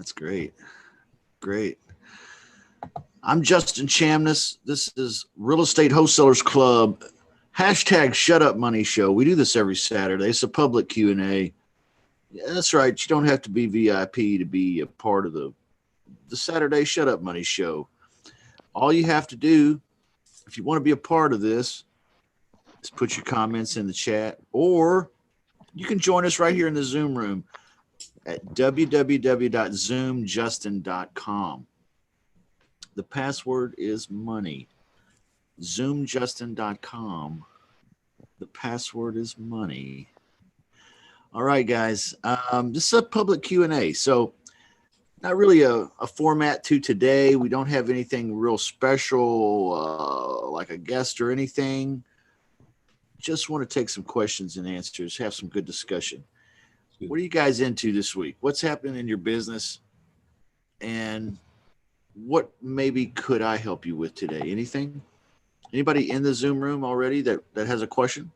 That's great. Great. I'm Justin Chamness. This is Real Estate Wholesalers Club. Hashtag Shut Up Money Show. We do this every Saturday. It's a public Q&A. Yeah, that's right. You don't have to be VIP to be a part of the Saturday Shut Up Money Show. All you have to do, if you want to be a part of this, is put your comments in the chat, or you can join us right here in the Zoom room at www.zoomjustin.com. The password is money. Zoomjustin.com. The password is money. All right, guys. This is a public Q&A, so not really a format to today. We don't have anything real special, like a guest or anything. Just want to take some questions and answers, have some good discussion. What are you guys into this week? What's happening in your business? And what maybe could I help you with today? Anything? Anybody in the Zoom room already that has a question?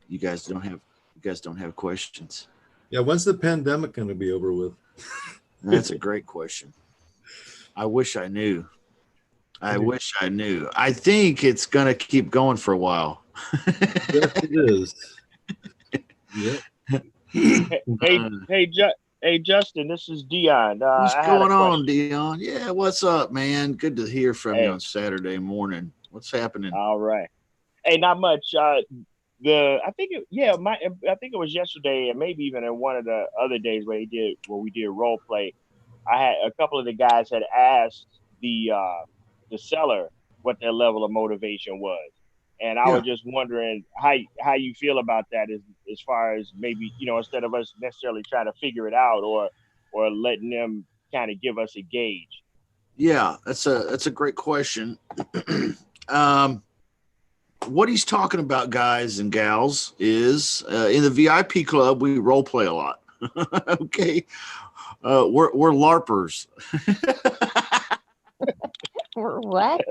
You guys don't have questions. Yeah, when's the pandemic going to be over with? That's a great question. I wish I knew. I think it's going to keep going for a while. Yes, it is. Yep. Hey, Justin, this is Dion. What's going on, Dion? Yeah, what's up, man? Good to hear from you on Saturday morning. What's happening? All right. Hey, not much. I think it was yesterday, and maybe even in one of the other days where we did role play. I had a couple of the guys had asked the seller what their level of motivation was, and I was just wondering how you feel about that as far as maybe, instead of us necessarily trying to figure it out or letting them kind of give us a gauge. Yeah, that's a great question. What he's talking about, guys and gals, is in the VIP club, we role play a lot. Okay. We're LARPers. We're what?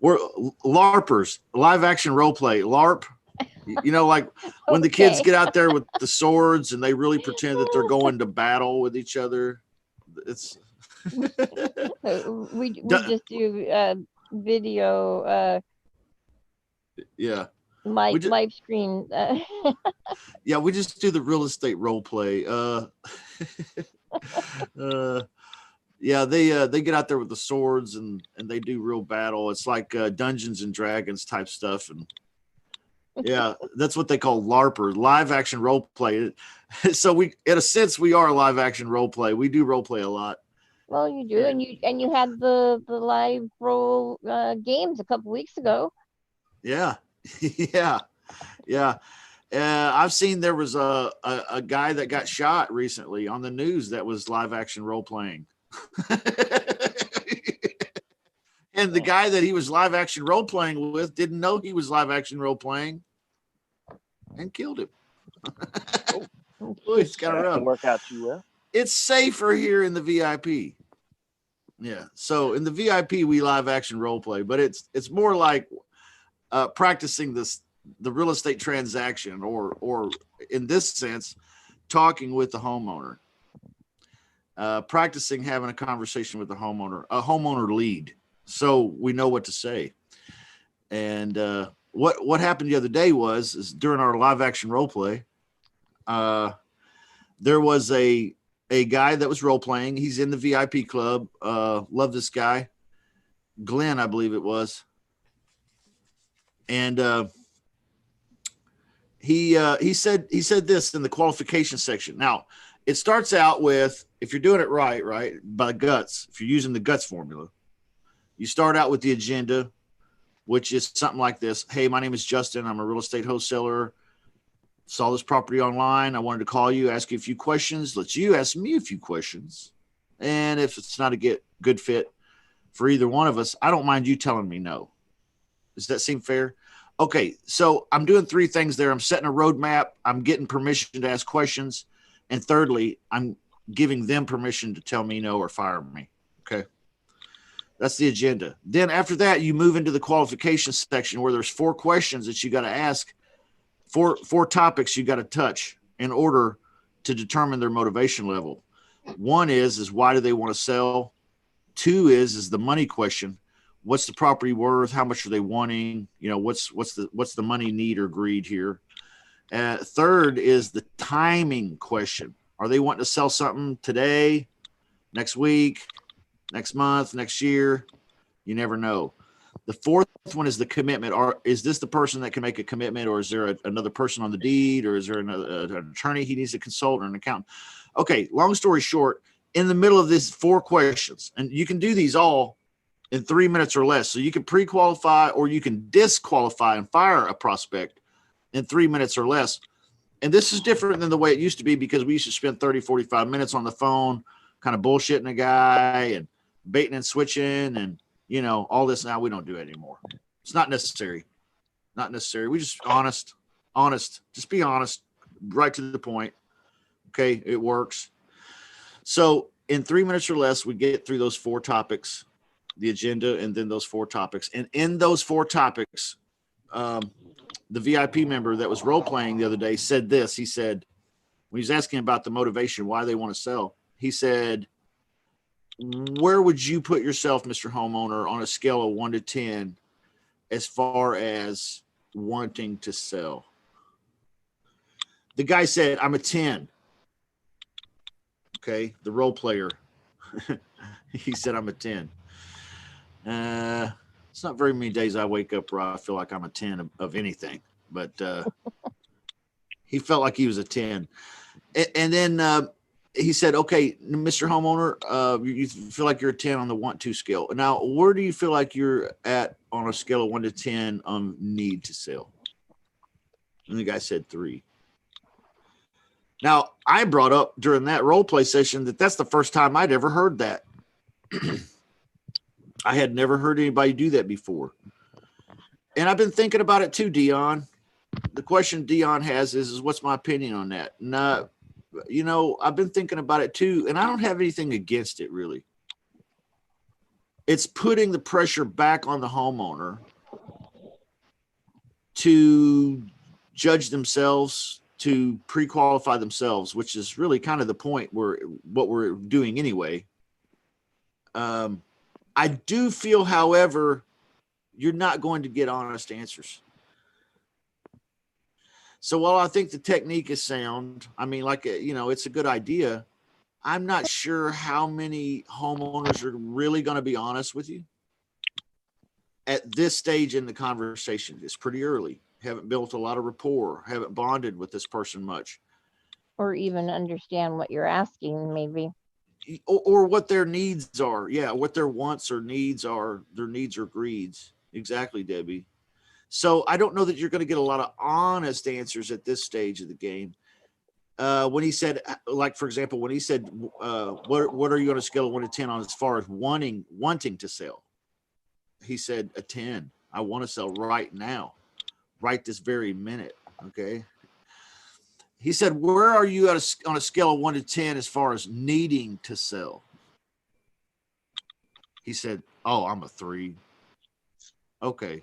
We're LARPers, live action role play. LARP, like when the kids get out there with the swords and they really pretend that they're going to battle with each other. It's we just do video. Yeah. Live stream. Yeah, we just do the real estate role play. Yeah, they get out there with the swords and they do real battle. It's like Dungeons and Dragons type stuff, and yeah, that's what they call LARPer, live action role play. So we, in a sense, we are live action role play. We do role play a lot. Well, you do, and you had the live role games a couple weeks ago. Yeah, yeah. I've seen there was a guy that got shot recently on the news that was live action role playing. And the guy that he was live action role playing with didn't know he was live action role playing and killed him. It's kind of rough. Work out too well. It's safer here in the VIP. Yeah. So in the VIP, we live action role play, but it's more like practicing the real estate transaction, or in this sense, talking with the homeowner. Practicing having a conversation with the homeowner, a homeowner lead, so we know what to say. And what happened the other day is during our live action role play, there was a guy that was role playing. He's in the VIP club. Love this guy, Glenn, I believe it was. And he said this in the qualification section. Now, it starts out with, if you're doing it right, by guts, if you're using the guts formula, you start out with the agenda, which is something like this. Hey, my name is Justin. I'm a real estate wholesaler. Saw this property online. I wanted to call you, ask you a few questions. Let you ask me a few questions. And if it's not a good fit for either one of us, I don't mind you telling me no. Does that seem fair? Okay, so I'm doing three things there. I'm setting a roadmap. I'm getting permission to ask questions. And thirdly, I'm giving them permission to tell me no or fire me. Okay. That's the agenda. Then after that, you move into the qualification section where there's 4 questions that you got to ask, four topics you got to touch. in order to determine their motivation level. One is why do they want to sell? Two is the money question. What's the property worth? How much are they wanting? You know, what's the money need or greed here? Third is the timing question. Are they wanting to sell something today, next week, next month, next year? You never know. The fourth one is the commitment. Is this the person that can make a commitment, or is there another person on the deed, or is there an attorney he needs to consult, or an accountant? Okay, long story short, in the middle of these 4 questions, and you can do these all in 3 minutes or less. So you can pre-qualify or you can disqualify and fire a prospect in 3 minutes or less. And this is different than the way it used to be, because we used to spend 30, 45 minutes on the phone, kind of bullshitting a guy and baiting and switching and, you know, all this. Now we don't do it anymore. It's not necessary. Not necessary. We just honest, just be honest, right to the point. Okay. It works. So in 3 minutes or less, we get through those 4 topics, the agenda, and then those 4 topics. And in those 4 topics, the VIP member that was role playing the other day said this. He said, when he's asking about the motivation, why they want to sell, he said, where would you put yourself, Mr. Homeowner, on a scale of 1 to 10 as far as wanting to sell? The guy said, I'm a 10. Okay. The role player, he said, I'm a 10. It's not very many days I wake up where I feel like I'm a 10 of anything, but he felt like he was a 10. And then he said, okay, Mr. Homeowner, you feel like you're a 10 on the want to scale. Now, where do you feel like you're at on a scale of 1 to 10 on need to sell? And the guy said 3. Now, I brought up during that role play session that that's the first time I'd ever heard that. I had never heard anybody do that before. And I've been thinking about it too, Dion. The question Dion has is what's my opinion on that? And, you know, I've been thinking about it too, and I don't have anything against it, really. It's putting the pressure back on the homeowner to judge themselves, to pre-qualify themselves, which is really kind of the point where what we're doing anyway. I do feel, however, you're not going to get honest answers. So while I think the technique is sound, I mean, like, you know, it's a good idea. I'm not sure how many homeowners are really going to be honest with you at this stage in the conversation. It's pretty early. Haven't built a lot of rapport, haven't bonded with this person much. Or even understand what you're asking, maybe. Or what their needs are. Yeah, what their wants or needs are, their needs or greeds. Exactly, Debbie. So I don't know that you're going to get a lot of honest answers at this stage of the game. When he said, like, for example, when he said, what are you on a scale of 1 to 10 on as far as wanting to sell? He said a 10. I want to sell right now, right this very minute. Okay. He said, where are you at on a scale of 1 to 10 as far as needing to sell? He said, oh, I'm a 3. Okay.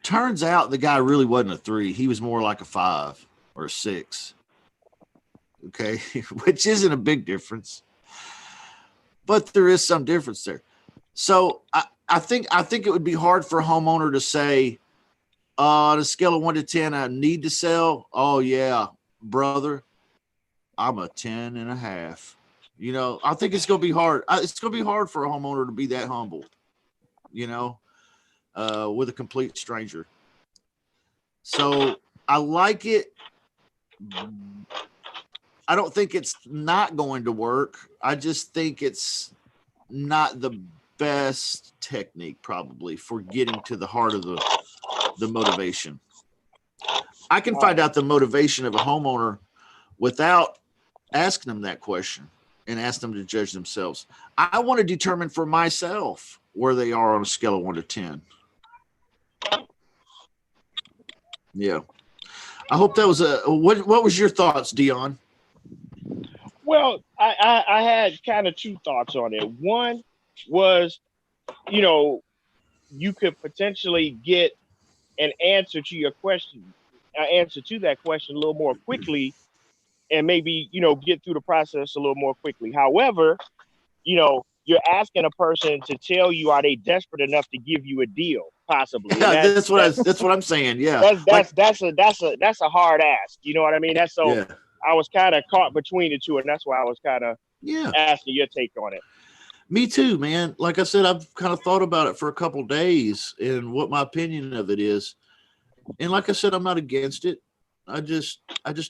Turns out the guy really wasn't a 3. He was more like a 5 or a 6. Okay. Which isn't a big difference, but there is some difference there. So I think it would be hard for a homeowner to say, on a scale of 1 to 10, I need to sell. Oh yeah, brother, I'm a 10.5. You know, I think it's going to be hard. It's going to be hard for a homeowner to be that humble, you know, with a complete stranger. So I like it. I don't think it's not going to work. I just think it's not the best technique probably for getting to the heart of the motivation. I can find out the motivation of a homeowner without asking them that question and ask them to judge themselves. I want to determine for myself where they are on a scale of 1 to 10. Yeah. I hope that was what was your thoughts, Dion? Well, I had kind of 2 thoughts on it. One was, you know, you could potentially get an answer to your question answer to that question a little more quickly, and maybe, get through the process a little more quickly. However, you're asking a person to tell you, are they desperate enough to give you a deal, possibly? Yeah, that's what I'm saying. Yeah, that's a hard ask. You know what I mean? yeah, I was kind of caught between the two, and that's why I was kind of asking your take on it. Me too, man. Like I said, I've kind of thought about it for a couple of days and what my opinion of it is. And like I said, I'm not against it. I just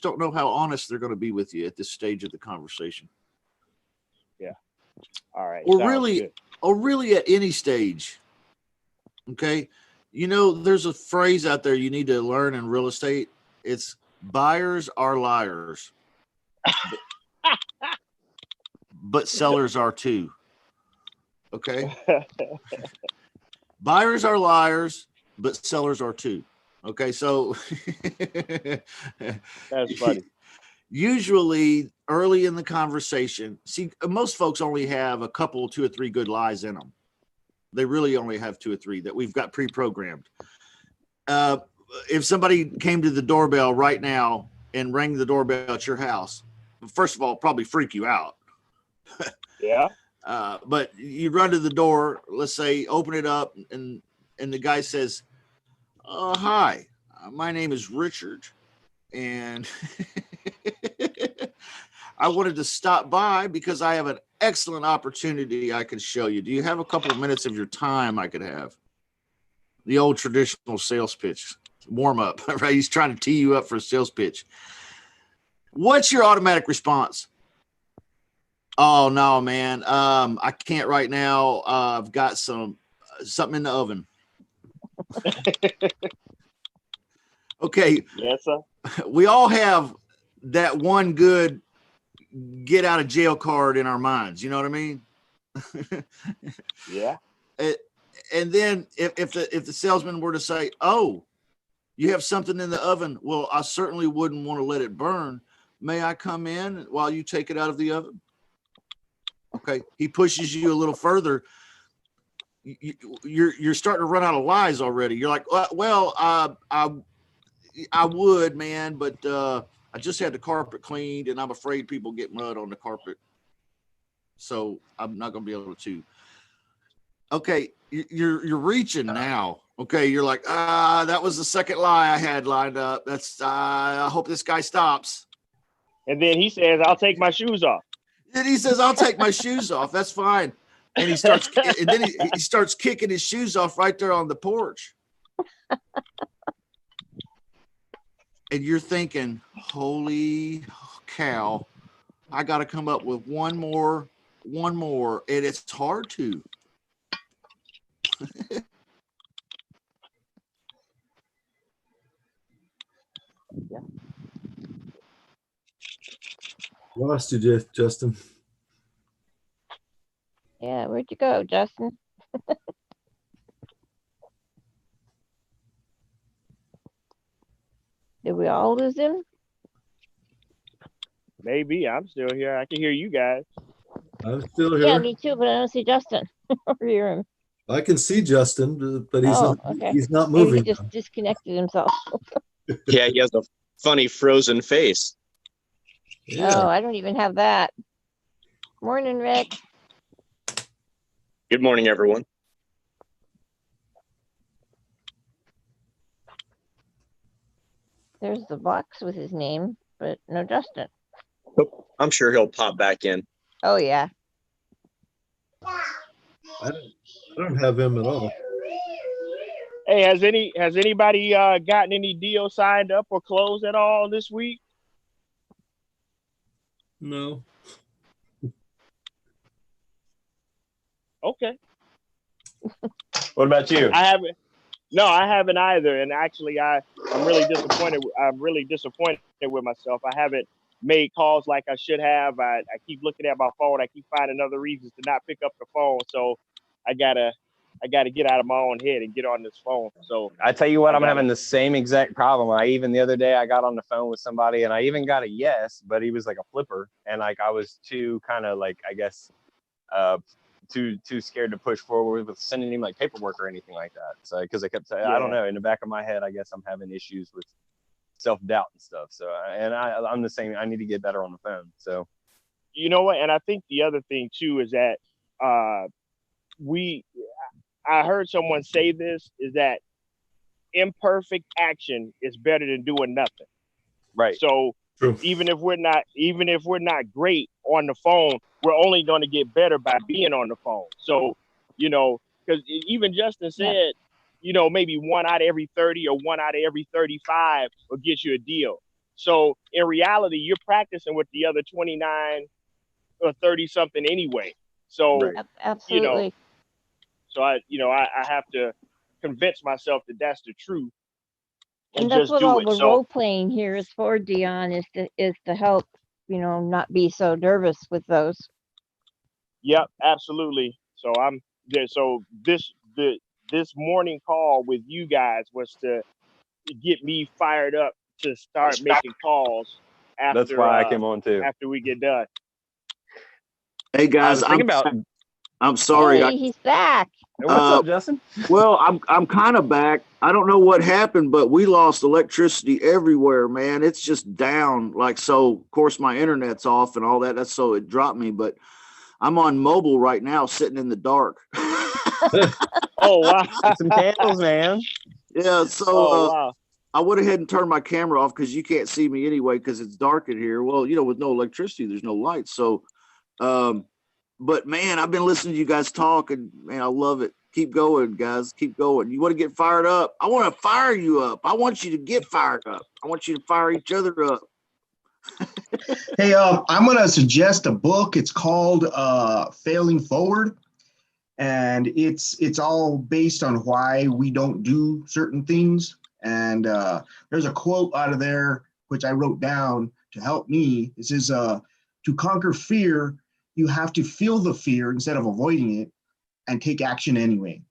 don't know how honest they're going to be with you at this stage of the conversation. Yeah. All right. Or really at any stage. Okay. There's a phrase out there you need to learn in real estate. It's buyers are liars, but sellers are too. Okay. Buyers are liars, but sellers are too. Okay. So that's funny. Usually early in the conversation, see, most folks only have a couple, 2 or 3 good lies in them. They really only have 2 or 3 that we've got pre-programmed. If somebody came to the doorbell right now and rang the doorbell at your house, first of all, probably freak you out. Yeah. But you run to the door, let's say, open it up, and the guy says, hi, my name is Richard, and I wanted to stop by because I have an excellent opportunity I can show you. Do you have a couple of minutes of your time I could have? The old traditional sales pitch, warm up, right? He's trying to tee you up for a sales pitch. What's your automatic response? Oh, no, man. I can't right now. I've got something in the oven. Okay. Yes, sir. We all have that one good get out of jail card in our minds. You know what I mean? Yeah. And then if the salesman were to say, oh, you have something in the oven. Well, I certainly wouldn't want to let it burn. May I come in while you take it out of the oven? Okay. He pushes you a little further. You're starting to run out of lies already. You're like, well, I would, man, but I just had the carpet cleaned and I'm afraid people get mud on the carpet. So I'm not going to be able to. Okay. You're reaching now. Okay. You're like, that was the second lie I had lined up. That's, I hope this guy stops. And then he says, I'll take my shoes off. And he says, I'll take my shoes off. That's fine. And he starts kicking his shoes off right there on the porch. And you're thinking, holy cow, I got to come up with one more. And it's hard to. Yeah. Lost you, Justin. Yeah, where'd you go, Justin? Did we all lose him? Maybe. I'm still here. I can hear you guys. I'm still here. Yeah, me too, but I don't see Justin or hear him. I can see Justin, but he's okay. he's not Maybe moving. he just disconnected himself. Yeah, he has a funny frozen face. Yeah. Oh, I don't even have that. Morning, Rick. Good morning, everyone. There's the box with his name, but no Justin. I'm sure he'll pop back in. Oh, yeah. I don't have him at all. Hey, has anybody gotten any deals signed up or closed at all this week? No. Okay. What about you? I haven't. No, I haven't either. And actually, I'm really disappointed. I'm really disappointed with myself. I haven't made calls like I should have. I keep looking at my phone. I keep finding other reasons to not pick up the phone. So I gotta get out of my own head and get on this phone. So I tell you what, I'm having the same exact problem. Even the other day I got on the phone with somebody and I even got a yes, but he was like a flipper. And like, I was too kind of like, I guess, too scared to push forward with sending him like paperwork or anything like that. So, cause I kept saying, I don't know, in the back of my head, I guess I'm having issues with self-doubt and stuff. So, I'm the same. I need to get better on the phone. So, you know what? And I think the other thing too is that I heard someone say this, is that imperfect action is better than doing nothing. right. So True. even if we're not great on the phone, we're only going to get better by being on the phone. So, because even Justin said, maybe 1 out of every 30 or 1 out of every 35 will get you a deal. So in reality, you're practicing with the other 29 or 30 something anyway. So, Right. Absolutely. so I have to convince myself that that's the truth And and that's just what do all it. the So, role playing here is for, Dion, is to help, not be so nervous with those. yep, absolutely. So I'm there. So this morning call with you guys was to get me fired up to start making calls That's why I came on too. after we get done. Hey I guys, was thinking about. I'm sorry. Hey, he's back. Hey, what's up, Justin? Well, I'm kind of back. I don't know what happened, but we lost electricity everywhere, man. It's just down. Like, so of course my internet's off and all that. That's so it dropped me, but I'm on mobile right now, sitting in the dark. Oh wow! Get some candles, man. Yeah, so Oh wow! I went ahead and turned my camera off because you can't see me anyway because it's dark in here. Well, with no electricity, there's no light. So, but man, I've been listening to you guys talk, and man, I love it. Keep going, guys. Keep going. You want to get fired up? I want to fire you up. I want you to get fired up. I want you to fire each other up. Hey, I'm going to suggest a book. It's called Failing Forward. And it's all based on why we don't do certain things. And there's a quote out of there, which I wrote down to help me. It says, to conquer fear, you have to feel the fear instead of avoiding it and take action anyway.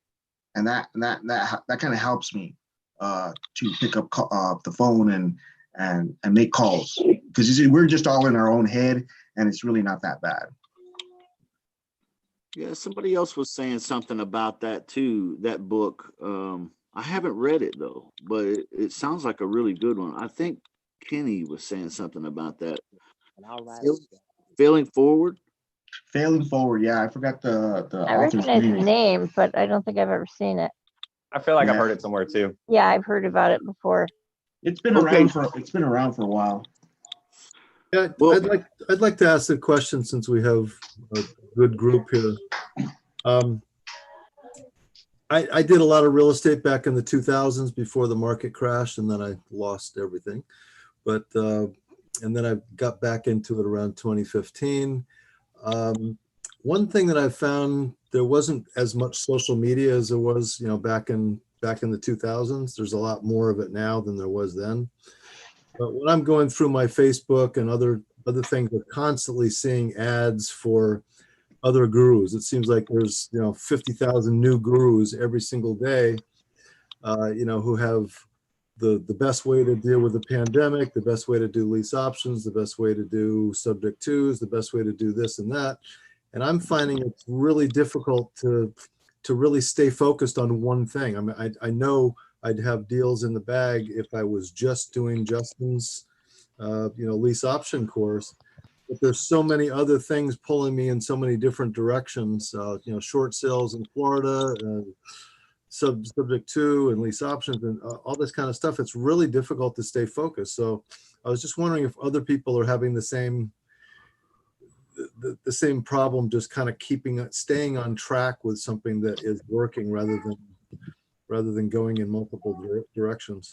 And that kind of helps me to pick up the phone and make calls, because we're just all in our own head and it's really not that bad. Yeah, somebody else was saying something about that too, that book. I haven't read it though, but it sounds like a really good one. I think Kenny was saying something about that. Failing forward. Failing Forward, yeah, I forgot the I author's recognize the name. name, but I don't think I've ever seen it. I feel like I've Yeah. heard it somewhere too. Yeah, I've heard about it before. It's been Okay. around for a while. Yeah, Well- I'd like to ask a question since we have a good group here. I did a lot of real estate back in the 2000s before the market crashed, and then I lost everything. But and then I got back into it around 2015. One thing that I found, there wasn't as much social media as there was, back in the 2000s. There's a lot more of it now than there was then. But when I'm going through my Facebook and other things, we're constantly seeing ads for other gurus. It seems like there's 50,000 new gurus every single day, who have the best way to deal with the pandemic, the best way to do lease options, the best way to do subject twos, the best way to do this and that. And I'm finding it's really difficult to really stay focused on one thing. I mean, I know I'd have deals in the bag if I was just doing Justin's, lease option course. But there's so many other things pulling me in so many different directions. Short sales in Florida, subject to, and lease options, and all this kind of stuff. It's really difficult to stay focused. So I was just wondering if other people are having the same problem, just kind of staying on track with something that is working rather than going in multiple directions.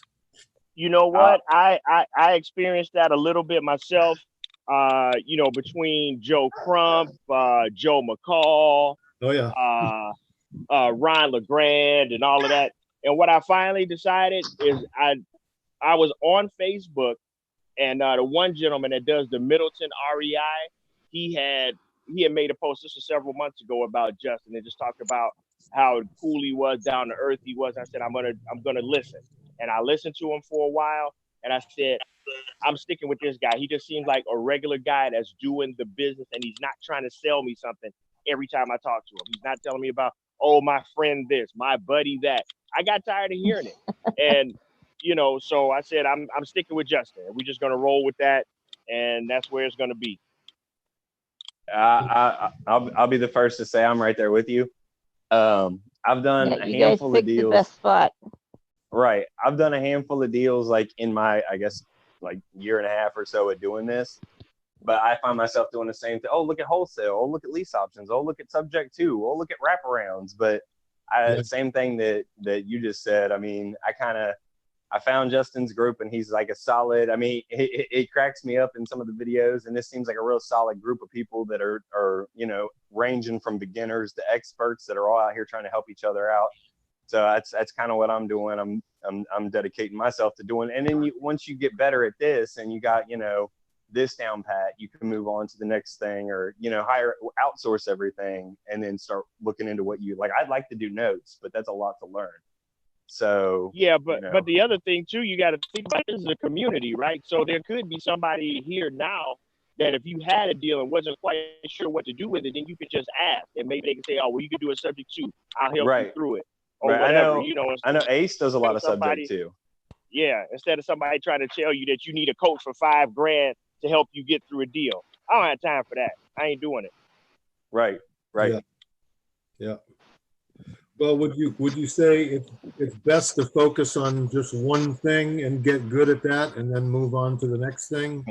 You know what? I experienced that a little bit myself. Between Joe Crump, Joe McCall, Oh yeah. Ron LeGrand, and all of that. And what I finally decided is I was on Facebook, and the one gentleman that does the Middleton REI, he had made a post, this was several months ago, about Justin, and just talked about how cool he was, down to earth he was. I said, I'm gonna listen. And I listened to him for a while, and I said, I'm sticking with this guy. He just seems like a regular guy that's doing the business, and he's not trying to sell me something every time I talk to him. He's not telling me about, oh, my friend this, my buddy that. I got tired of hearing it. And, you know, so I said I'm sticking with Justin. We're just gonna roll with that, and that's where it's gonna be. I'll be the first to say I'm right there with you. I've done Yeah, a you guys handful of picked the deals. best spot. Right. I've done a handful of deals like in my, I guess, like year and a half or so at doing this. But I find myself doing the same thing. Oh, look at wholesale. Oh, look at lease options. Oh, look at subject to. Oh, look at wraparounds. But same thing that you just said. I mean, I found Justin's group, and he's like a solid. I mean, it cracks me up in some of the videos, and this seems like a real solid group of people that are you know, ranging from beginners to experts that are all out here trying to help each other out. So that's kind of what I'm doing. I'm dedicating myself to doing. And then once you get better at this, and you got, you know, this down pat, you can move on to the next thing, or, you know, outsource everything, and then start looking into what you like. I'd like to do notes, but that's a lot to learn. So yeah, but you know. but the other thing too, you got to think about, this is a community, right? So there could be somebody here now that if you had a deal and wasn't quite sure what to do with it, then you could just ask, and maybe they can say, oh, well, you could do a subject to. I'll help you through it, or whatever. I know Ace does a lot of subject too. Yeah, instead of somebody trying to tell you that you need a coach for $5,000 to help you get through a deal. I don't have time for that. I ain't doing it. Right. Yeah. Well, would you say it's best to focus on just one thing and get good at that, and then move on to the next thing?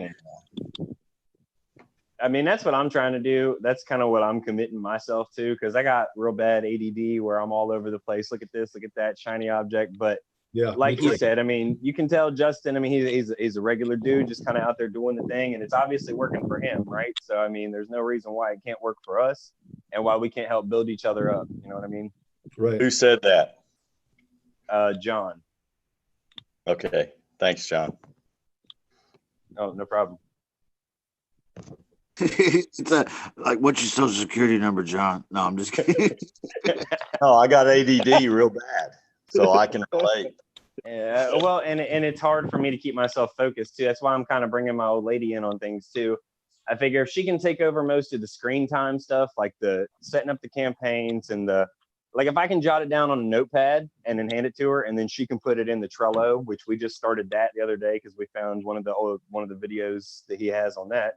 I mean, that's what I'm trying to do. That's kind of what I'm committing myself to, because I got real bad ADD where I'm all over the place. Look at this, look at that, shiny object. But yeah, like he said, I mean, you can tell Justin, I mean, he's a regular dude, just kind of out there doing the thing, and it's obviously working for him, right? So, I mean, there's no reason why it can't work for us, and why we can't help build each other up. You know what I mean? Right. Who said that? John. Okay. Thanks, John. Oh, no problem. It's like, what's your social security number, John? No, I'm just kidding. Oh, I got ADD real bad, so I can relate. Yeah, well, and it's hard for me to keep myself focused too. That's why I'm kind of bringing my old lady in on things too. I figure if she can take over most of the screen time stuff, like the setting up the campaigns and like if I can jot it down on a notepad and then hand it to her, and then she can put it in the Trello, which we just started that the other day because we found one of the videos that he has on that.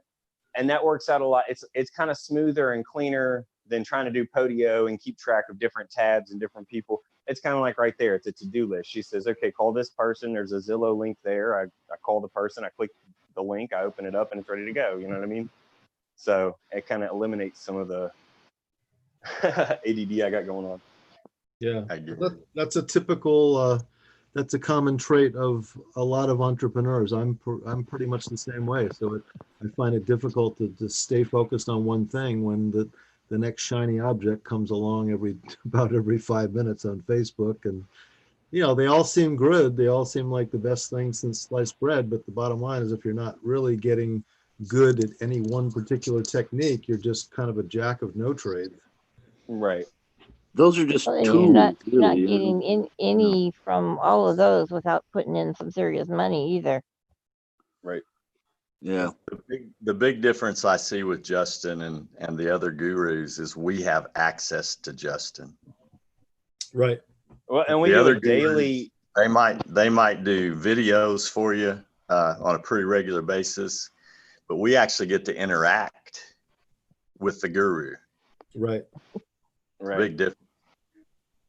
And that works out a lot. It's kind of smoother and cleaner than trying to do Podio and keep track of different tabs and different people. It's kind of like right there. It's a to-do list. She says, okay, call this person. There's a Zillow link there. I call the person. I click the link. I open it up, and it's ready to go. You know what I mean? So it kind of eliminates some of the ADD I got going on. Yeah, that's a typical. That's a common trait of a lot of entrepreneurs. I'm pretty much the same way. So I find it difficult to stay focused on one thing when the next shiny object comes along about every 5 minutes on Facebook. And, you know, they all seem good. They all seem like the best thing since sliced bread. But the bottom line is, if you're not really getting good at any one particular technique, you're just kind of a jack of no trade. Right. Those are just Well, tools. you're not getting any from all of those without putting in some serious money either. Right. Yeah. The big difference I see with Justin and the other gurus is we have access to Justin. Right. Well, and we the do other a daily. Gurus, they might do videos for you on a pretty regular basis, but we actually get to interact with the guru. Right. Right. Big difference.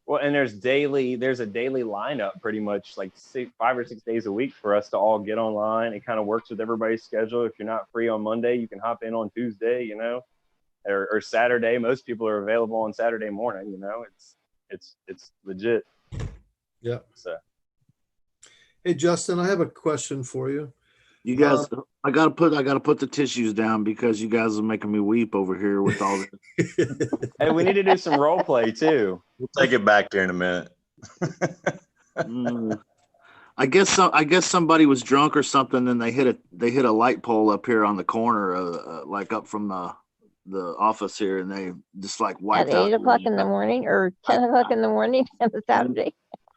Well, and there's a daily lineup pretty much like 5 or 6 days a week for us to all get online. It kind of works with everybody's schedule. If you're not free on Monday, you can hop in on Tuesday, you know, or Saturday. Most people are available on Saturday morning, you know. It's legit. Yeah. So. Hey, Justin, I have a question for you. You guys, I gotta put the tissues down because you guys are making me weep over here with all this. Hey, we need to do some role play too. We'll take it back here in a minute. I guess somebody was drunk or something, and they hit a light pole up here on the corner, like up from the office here, and they just like wiped At out. 8 o'clock in the morning or 10 o'clock in the morning on a Saturday.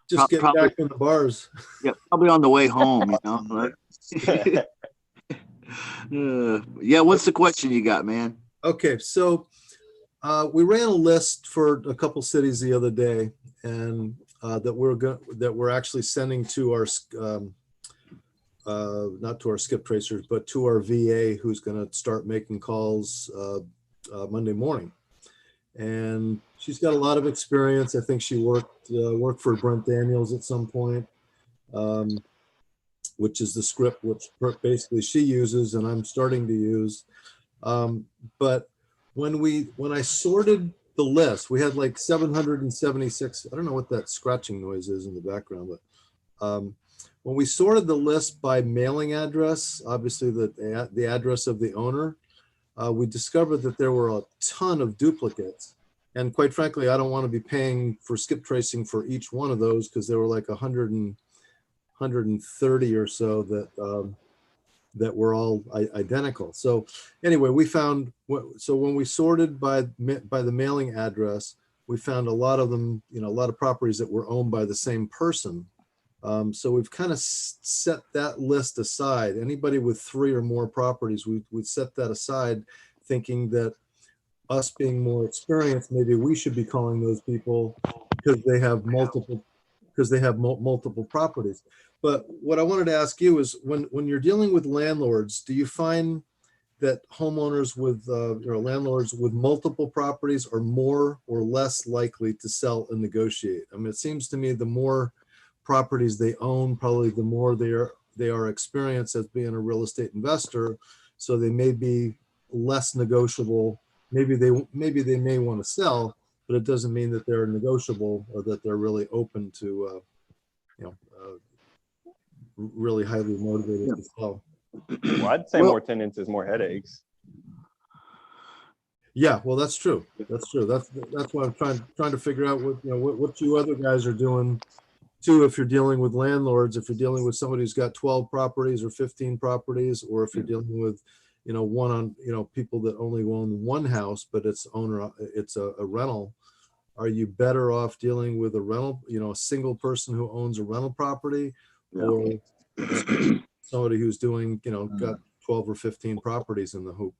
Just get back from the bars. Yeah, probably on the way home, you know. Yeah, what's the question you got, man? Okay, so we ran a list for a couple cities the other day, and that we're actually sending to our not to our skip tracers, but to our VA, who's going to start making calls Monday morning. And she's got a lot of experience. I think she worked for Brent Daniels at some point, which is the script which basically she uses and I'm starting to use. But when I sorted the list, we had like 776. I don't know what that scratching noise is in the background, but when we sorted the list by mailing address, obviously the address of the owner, we discovered that there were a ton of duplicates. And quite frankly, I don't want to be paying for skip tracing for each one of those, because there were like 130 or so that were all identical. So anyway, we found, so when we sorted by the mailing address, we found a lot of them, a lot of properties that were owned by the same person. So we've kind of set that list aside. Anybody with 3 or more properties, we set that aside, thinking that us being more experienced, maybe we should be calling those people because they have multiple properties. But what I wanted to ask you is, when you're dealing with landlords, do you find that homeowners with landlords with multiple properties are more or less likely to sell and negotiate? I mean, it seems to me the more properties they own, probably the more they are experienced as being a real estate investor, so they may be less negotiable. Maybe they may want to sell, but it doesn't mean that they're negotiable or that they're really open to really highly motivated to sell. Well, I'd say more tenants is more headaches. Yeah, well, that's true. That's true. That's why I'm trying to figure out what you other guys are doing too. If you're dealing with landlords, if you're dealing with somebody who's got 12 properties or 15 properties, or if you're dealing with people that only own one house, but it's a rental. Are you better off dealing with a rental, a single person who owns a rental property, or somebody who's doing, got 12 or 15 properties in the hoop?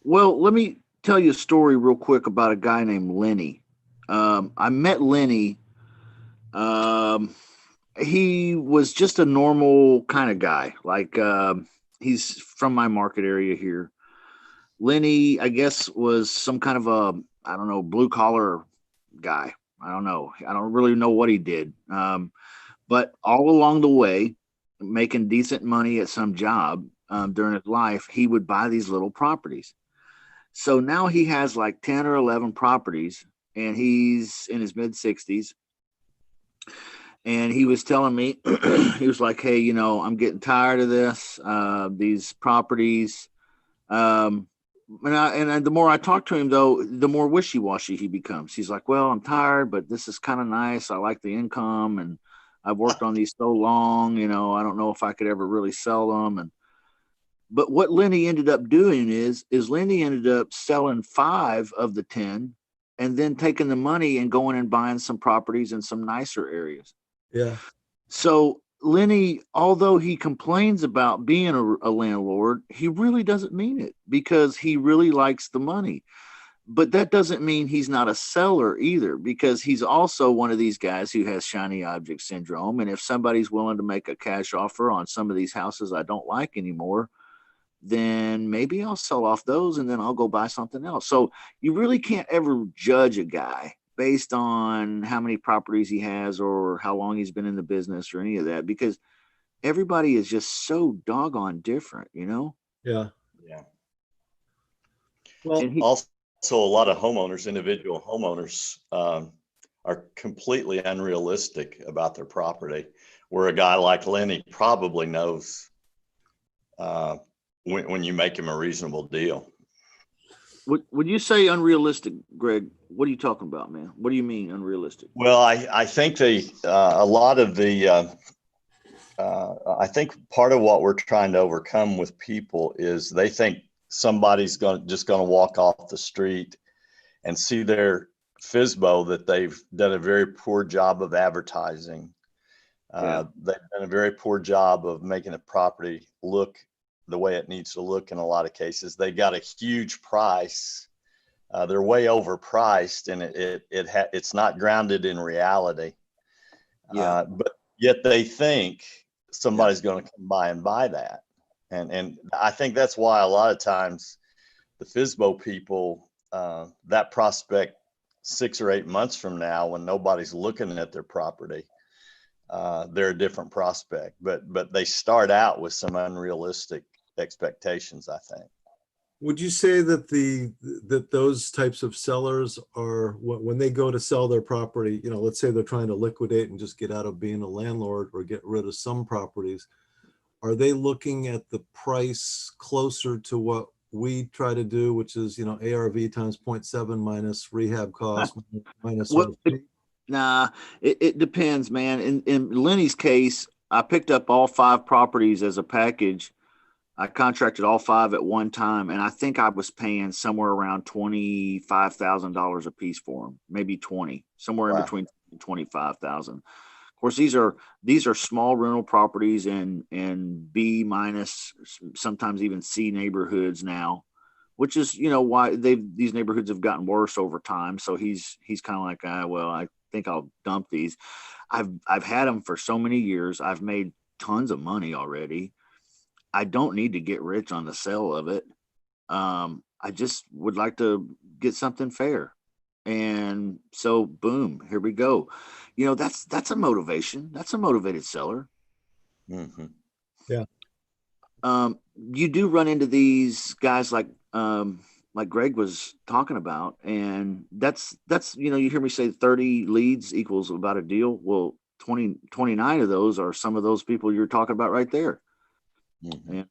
Well, let me tell you a story real quick about a guy named Lenny. I met Lenny. He was just a normal kind of guy. Like, he's from my market area here. Lenny, I guess, was some kind of a, blue collar guy. I don't know. I don't really know what he did. But all along the way, making decent money at some job during his life, he would buy these little properties. So now he has like 10 or 11 properties, and he's in his mid 60s. And he was telling me, he was like, hey, I'm getting tired of this, these properties. And the more I talk to him, though, the more wishy-washy he becomes. He's like, well, I'm tired, but this is kind of nice. I like the income, and I've worked on these so long, I don't know if I could ever really sell them. But what Lenny ended up doing is Lenny ended up selling 5 of the 10, and then taking the money and going and buying some properties in some nicer areas. Yeah. So Lenny, although he complains about being a landlord, he really doesn't mean it, because he really likes the money. But that doesn't mean he's not a seller either, because he's also one of these guys who has shiny object syndrome. And if somebody's willing to make a cash offer on some of these houses I don't like anymore, then maybe I'll sell off those and then I'll go buy something else. So you really can't ever judge a guy based on how many properties he has or how long he's been in the business or any of that, because everybody is just so doggone different, Yeah. Yeah. Well, Also, a lot of homeowners, individual homeowners, are completely unrealistic about their property, where a guy like Lenny probably knows when you make him a reasonable deal. Would you say unrealistic, Greg? What are you talking about, man? What do you mean unrealistic? Well, I think a lot of the I think part of what we're trying to overcome with people is they think somebody's just going to walk off the street and see their FSBO that they've done a very poor job of advertising. They've done a very poor job of making a property look the way it needs to look. In a lot of cases, they got a huge price. They're way overpriced, and it's not grounded in reality. But yet they think somebody's going to come by and buy that. And I think that's why a lot of times the FSBO people, that prospect 6 or 8 months from now, when nobody's looking at their property, they're a different prospect. But they start out with some unrealistic expectations, I think. Would you say that that those types of sellers are, when they go to sell their property, let's say they're trying to liquidate and just get out of being a landlord or get rid of some properties, are they looking at the price closer to what we try to do, which is, ARV times 0.7 minus rehab cost minus our fee? Nah, it depends, man. In Lenny's case, I picked up all 5 properties as a package. I contracted all 5 at one time, and I think I was paying somewhere around $25,000 a piece for them, maybe 20, somewhere in between 25,000. Of course, these are small rental properties in B minus, sometimes even C neighborhoods now, which is why these neighborhoods have gotten worse over time. So he's kind of like, well, I think I'll dump these. I've had them for so many years. I've made tons of money already. I don't need to get rich on the sale of it. I just would like to get something fair. And so boom, here we go. That's a motivation. That's a motivated seller. Mm-hmm. Yeah. You do run into these guys like Greg was talking about, and that's you hear me say 30 leads equals about a deal. Well, 29 of those are some of those people you're talking about right there. Mm-hmm.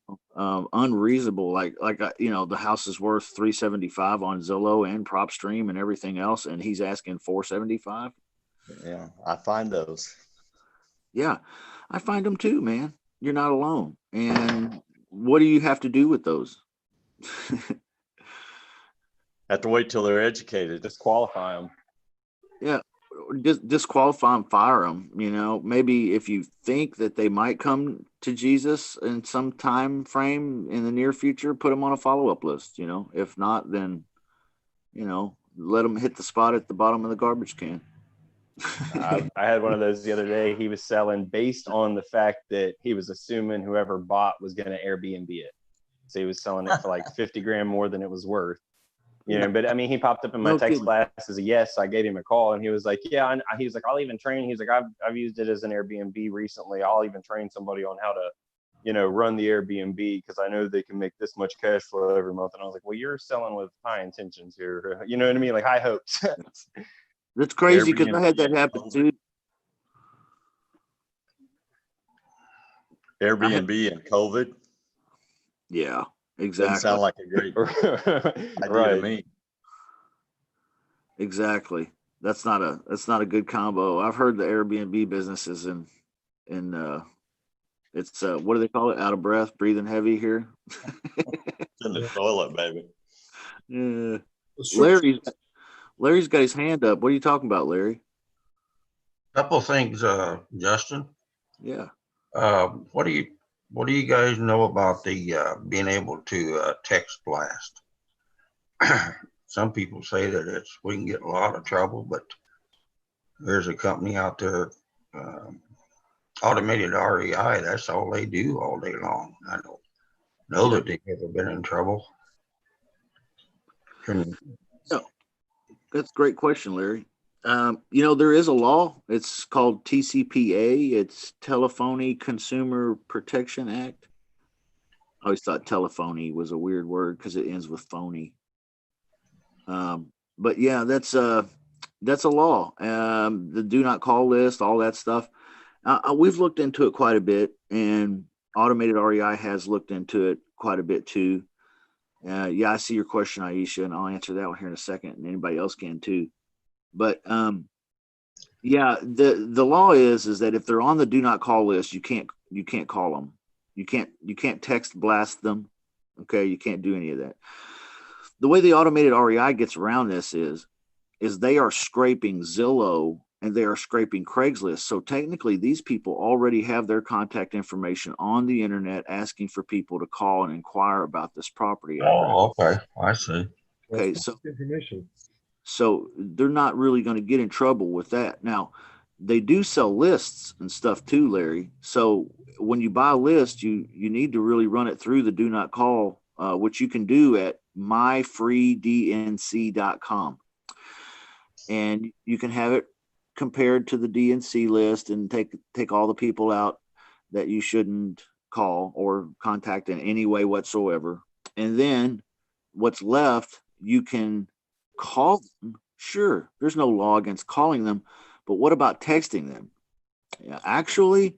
Unreasonable, like the house is worth $375 on Zillow and PropStream and everything else, and he's asking $475. Yeah, I find those. Yeah, I find them too, man. You're not alone. And what do you have to do with those? Have to wait till they're educated. Disqualify them. Yeah, disqualify them, fire them. Maybe if you think that they might come to Jesus in some time frame in the near future, put them on a follow-up list. If not, then let them hit the spot at the bottom of the garbage can. I had one of those the other day. He was selling based on the fact that he was assuming whoever bought was going to Airbnb it. So he was selling it for like 50 grand more than it was worth. But I mean, he popped up in my text blast as a yes. I gave him a call and he was like, yeah. He was like, I'll even train. He's like, I've used it as an Airbnb recently. I'll even train somebody on how to, run the Airbnb because I know they can make this much cash flow every month. And I was like, well, you're selling with high intentions here. You know what I mean? Like high hopes. That's crazy because I had that happen too. Airbnb and COVID. Yeah, exactly. Doesn't sound like a great idea to me. Exactly. That's not a good combo. I've heard the Airbnb businesses in it's what do they call it? Out of breath, breathing heavy here. It's in the toilet, baby. Yeah. Larry's got his hand up. What are you talking about, Larry? Couple of things, Justin. Yeah. What do you guys know about the being able to text blast? Some people say that we can get in a lot of trouble, but there's a company out there, Automated REI. That's all they do all day long. I don't know that they've ever been in trouble. No, that's a great question, Larry. There is a law. It's called TCPA. It's Telephony Consumer Protection Act. I always thought telephony was a weird word because it ends with phony. But yeah, that's a law. The do not call list, all that stuff. We've looked into it quite a bit, and Automated REI has looked into it quite a bit too. Yeah, I see your question, Aisha, and I'll answer that one here in a second, and anybody else can too. But yeah, the law is that if they're on the do not call list, you can't call them. You can't text blast them. Okay, you can't do any of that. The way the Automated REI gets around this is they are scraping Zillow and they are scraping Craigslist. So technically, these people already have their contact information on the internet, asking for people to call and inquire about this property. Oh, okay, I see. Okay, so they're not really going to get in trouble with that. Now, they do sell lists and stuff too, Larry. So when you buy a list, you need to really run it through the do not call, which you can do at myfreednc.com. And you can have it compared to the DNC list and take all the people out that you shouldn't call or contact in any way whatsoever. And then what's left, you can call them. Sure, there's no law against calling them, but what about texting them? Yeah, actually,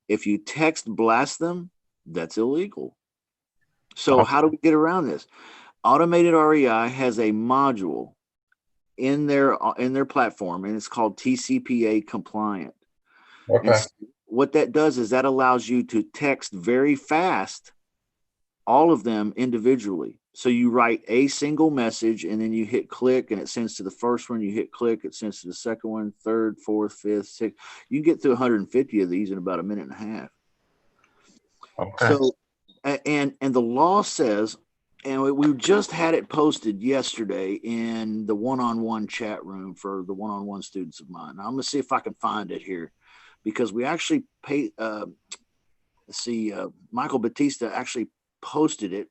if you text blast them, that's illegal. So how do we get around this? Automated REI has a module in their platform, and it's called TCPA compliant. Okay. And what that does is that allows you to text very fast, all of them individually. So you write a single message and then you hit click and it sends to the first one. You hit click, it sends to the second one, third, fourth, fifth, sixth. You can get through 150 of these in about a minute and a half. Okay. So, and the law says, and we just had it posted yesterday in the one-on-one chat room for the one-on-one students of mine. Now, I'm going to see if I can find it here, because we actually Michael Batista actually pasted it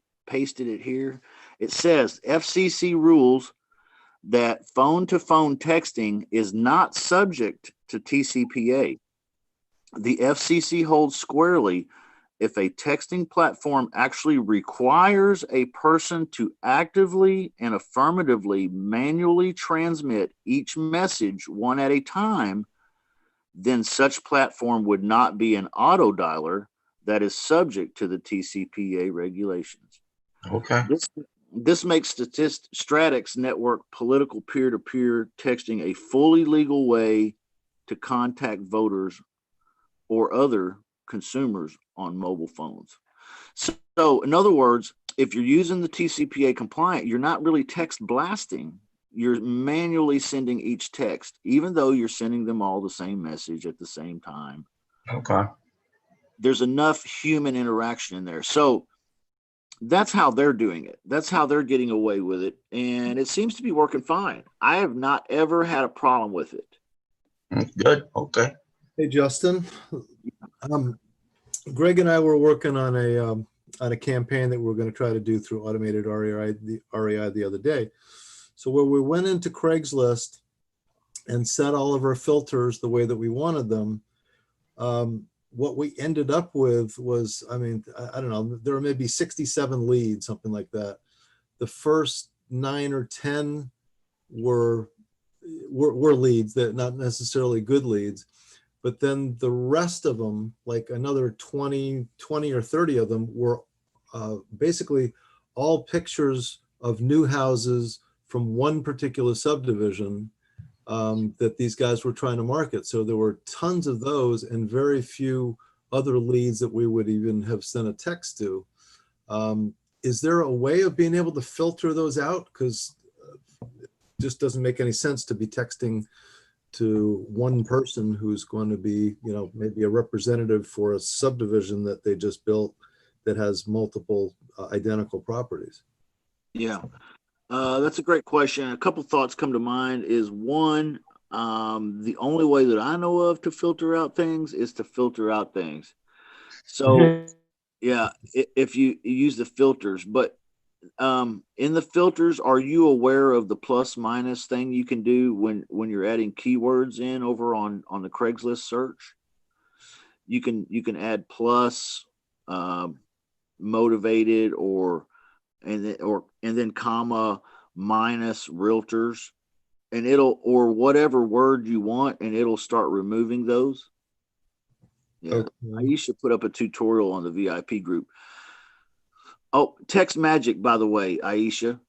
here. It says FCC rules that phone-to-phone texting is not subject to TCPA. The FCC holds squarely if a texting platform actually requires a person to actively and affirmatively manually transmit each message one at a time, then such platform would not be an auto dialer that is subject to the TCPA regulations. Okay. This makes Stratix network political peer-to-peer texting a fully legal way to contact voters or other consumers on mobile phones. So in other words, if you're using the TCPA compliant, you're not really text blasting. You're manually sending each text, even though you're sending them all the same message at the same time. Okay. There's enough human interaction in there. So that's how they're doing it. That's how they're getting away with it. And it seems to be working fine. I have not ever had a problem with it. Good. Okay. Hey, Justin. Greg and I were working on a campaign that we're going to try to do through automated REI the other day. So where we went into Craigslist and set all of our filters the way that we wanted them, what we ended up with was, I don't know, there were maybe 67 leads, something like that. The first 9 or 10 were leads, that not necessarily good leads. But then the rest of them, like another 20 or 30 of them, were basically all pictures of new houses from one particular subdivision that these guys were trying to market. So there were tons of those and very few other leads that we would even have sent a text to. Is there a way of being able to filter those out? Because it just doesn't make any sense to be texting to one person who's going to be, maybe a representative for a subdivision that they just built that has multiple identical properties. Yeah, that's a great question. A couple thoughts come to mind is one, the only way that I know of to filter out things is to filter out things. So yeah, if you use the filters, but in the filters, are you aware of the plus minus thing you can do when you're adding keywords in over on the Craigslist search? You can add plus, motivated, and then comma minus realtors, and or whatever word you want, and it'll start removing those. Yeah, okay. Aisha put up a tutorial on the VIP group. Oh, text magic, by the way, Aisha.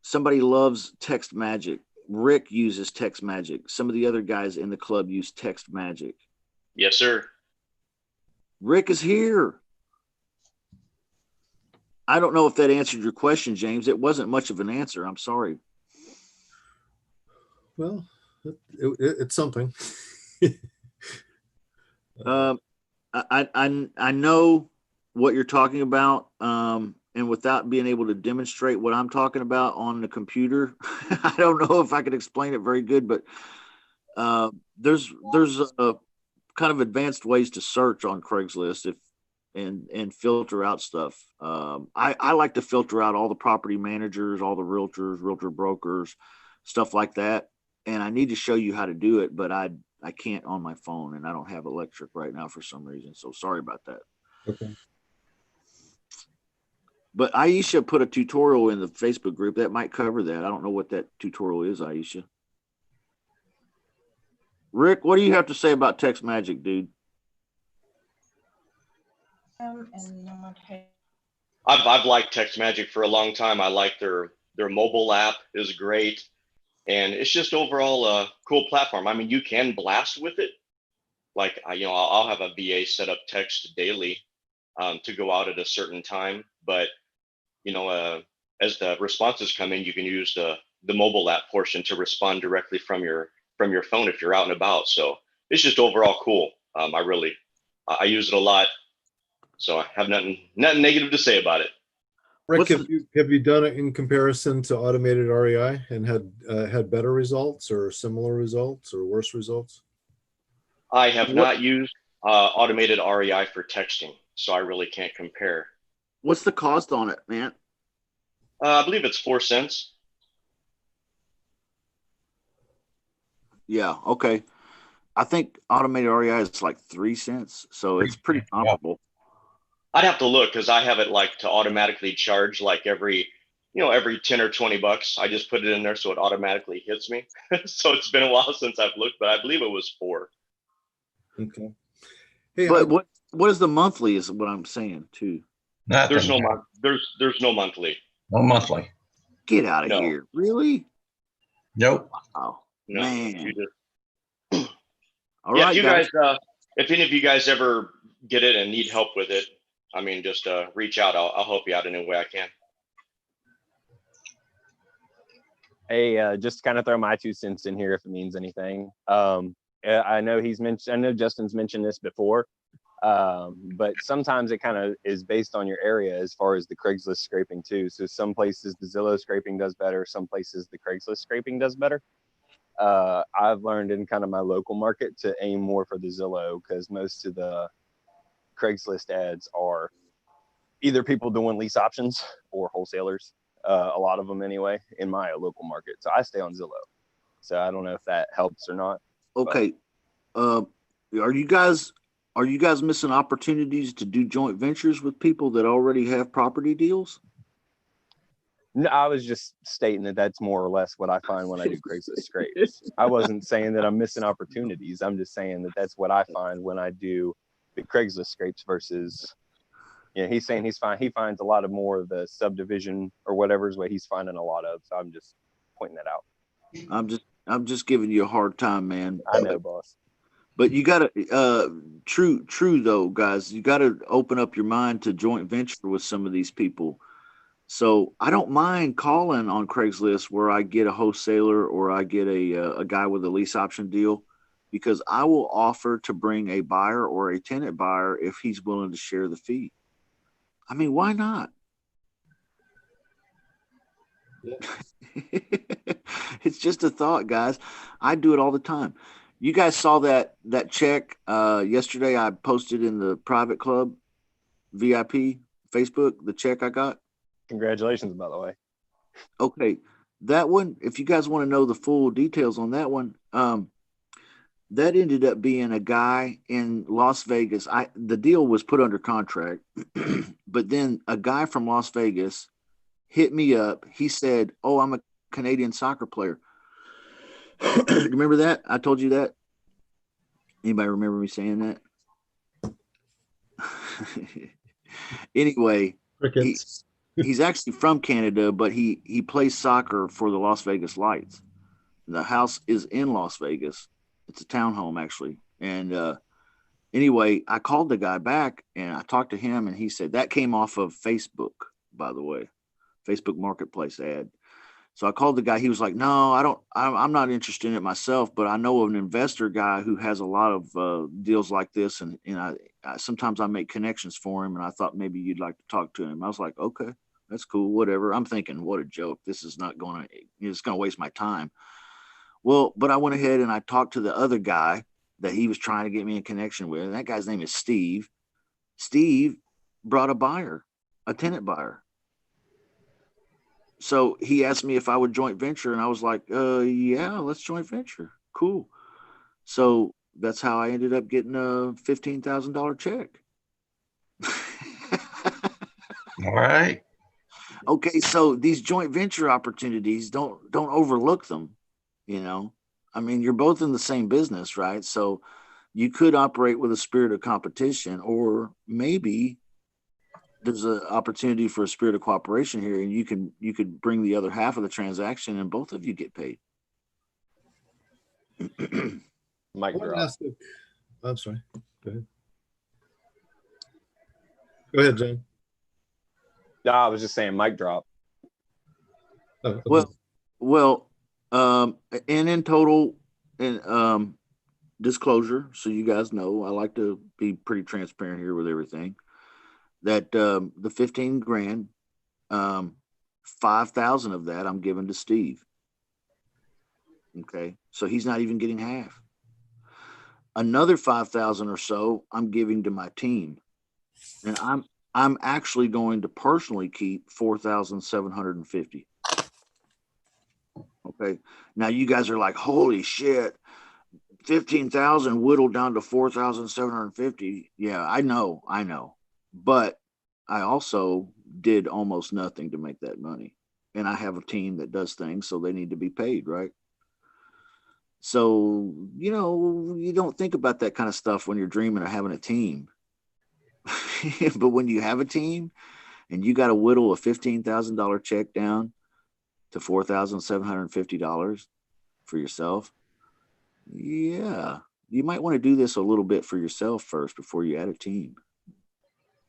Somebody loves text magic. Rick uses text magic. Some of the other guys in the club use text magic. Yes, sir. Rick is here. I don't know if that answered your question, James. It wasn't much of an answer. I'm sorry. Well, it's something. I know what you're talking about. And without being able to demonstrate what I'm talking about on the computer, I don't know if I could explain it very good, but There's kind of advanced ways to search on Craigslist if and filter out stuff. I like to filter out all the property managers, all the realtors, realtor brokers, stuff like that. And I need to show you how to do it, but I can't on my phone, and I don't have electric right now for some reason. So sorry about that. Okay. But Aisha put a tutorial in the Facebook group that might cover that. I don't know what that tutorial is, Aisha. Rick, what do you have to say about text magic, dude? I've liked text magic for a long time. I like their mobile app is great, and it's just overall a cool platform. I mean, you can blast with it. Like I'll have a VA set up text daily to go out at a certain time, but as the responses come in, you can use the mobile app portion to respond directly from your phone if you're out and about. So it's just overall cool. I use it a lot, so I have nothing negative to say about it. Rick, have you done it in comparison to automated REI and had better results or similar results or worse results? I have not used automated REI for texting, so I really can't compare. What's the cost on it, man? I believe it's 4 cents. Yeah, okay. I think automated REI is like 3 cents, so it's pretty comparable. I'd have to look because I have it like to automatically charge like every 10 or 20 bucks. I just put it in there so it automatically hits me. So it's been a while since I've looked, but I believe it was 4. Okay. Hey, but what is the monthly is what I'm saying too. Nothing. There's no monthly. No monthly. Get out of here. Really? Nope. Oh, no, man. All right, you guys, if any of you guys ever get it and need help with it, I mean, just reach out. I'll help you out in any way I can. Hey, just kind of throw my 2 cents in here if it means anything. I know Justin's mentioned this before, but sometimes it kind of is based on your area as far as the Craigslist scraping too. So some places the Zillow scraping does better. Some places the Craigslist scraping does better. I've learned in kind of my local market to aim more for the Zillow because most of the Craigslist ads are either people doing lease options or wholesalers. A lot of them anyway in my local market. So I stay on Zillow. So I don't know if that helps or not. Okay. Are you guys missing opportunities to do joint ventures with people that already have property deals? No, I was just stating that that's more or less what I find when I do Craigslist scrapes. I wasn't saying that I'm missing opportunities. I'm just saying that that's what I find when I do the Craigslist scrapes versus, he's saying he finds a lot of more of the subdivision or whatever is what he's finding a lot of. So I'm just pointing that out. I'm just giving you a hard time, man. I know, boss. But you gotta true though, guys, you gotta open up your mind to joint venture with some of these people. So I don't mind calling on Craigslist where I get a wholesaler or I get a guy with a lease option deal, because I will offer to bring a buyer or a tenant buyer if he's willing to share the fee. I mean, why not? Yeah. It's just a thought, guys. I do it all the time. You guys saw that check yesterday I posted in the private club VIP Facebook, the check I got. Congratulations, by the way. Okay. That one, if you guys want to know the full details on that one, that ended up being a guy in Las Vegas. The deal was put under contract, but then a guy from Las Vegas hit me up. He said, "Oh, I'm a Canadian soccer player." Remember that? I told you that. Anybody remember me saying that? Anyway, he's actually from Canada, but he plays soccer for the Las Vegas Lights. The house is in Las Vegas. It's a townhome, actually. And anyway, I called the guy back and I talked to him, and he said that came off of Facebook, by the way, Facebook Marketplace ad. So I called the guy. He was like, "No, I'm not interested in it myself, but I know of an investor guy who has a lot of deals like this, and I sometimes I make connections for him, and I thought maybe you'd like to talk to him." I was like, "Okay, that's cool, whatever." I'm thinking, what a joke. This is not going to, it's going to waste my time. Well, but I went ahead and I talked to the other guy that he was trying to get me in connection with. And that guy's name is Steve. Steve brought a buyer, a tenant buyer. So he asked me if I would joint venture, and I was like, yeah, let's joint venture. Cool. So that's how I ended up getting a $15,000 check. All right. Okay, so these joint venture opportunities, don't overlook them. You know, I mean, you're both in the same business, right? So you could operate with a spirit of competition, or maybe there's an opportunity for a spirit of cooperation here, and you could bring the other half of the transaction, and both of you get paid. Mic drop. I'm sorry. Go ahead. Go ahead, John. No, I was just saying mic drop. Oh, okay. Well, and in total, and disclosure, so you guys know, I like to be pretty transparent here with everything. That the 15 grand, 5,000 of that I'm giving to Steve. Okay, so he's not even getting half. Another 5,000 or so I'm giving to my team, and I'm actually going to personally keep 4,750. Okay, now you guys are like, holy shit, 15,000 whittled down to 4,750. Yeah, I know, but I also did almost nothing to make that money, and I have a team that does things, so they need to be paid, right? So, you know, you don't think about that kind of stuff when you're dreaming of having a team. But when you have a team and you got to whittle a $15,000 check down to $4,750 for yourself, yeah, you might want to do this a little bit for yourself first before you add a team.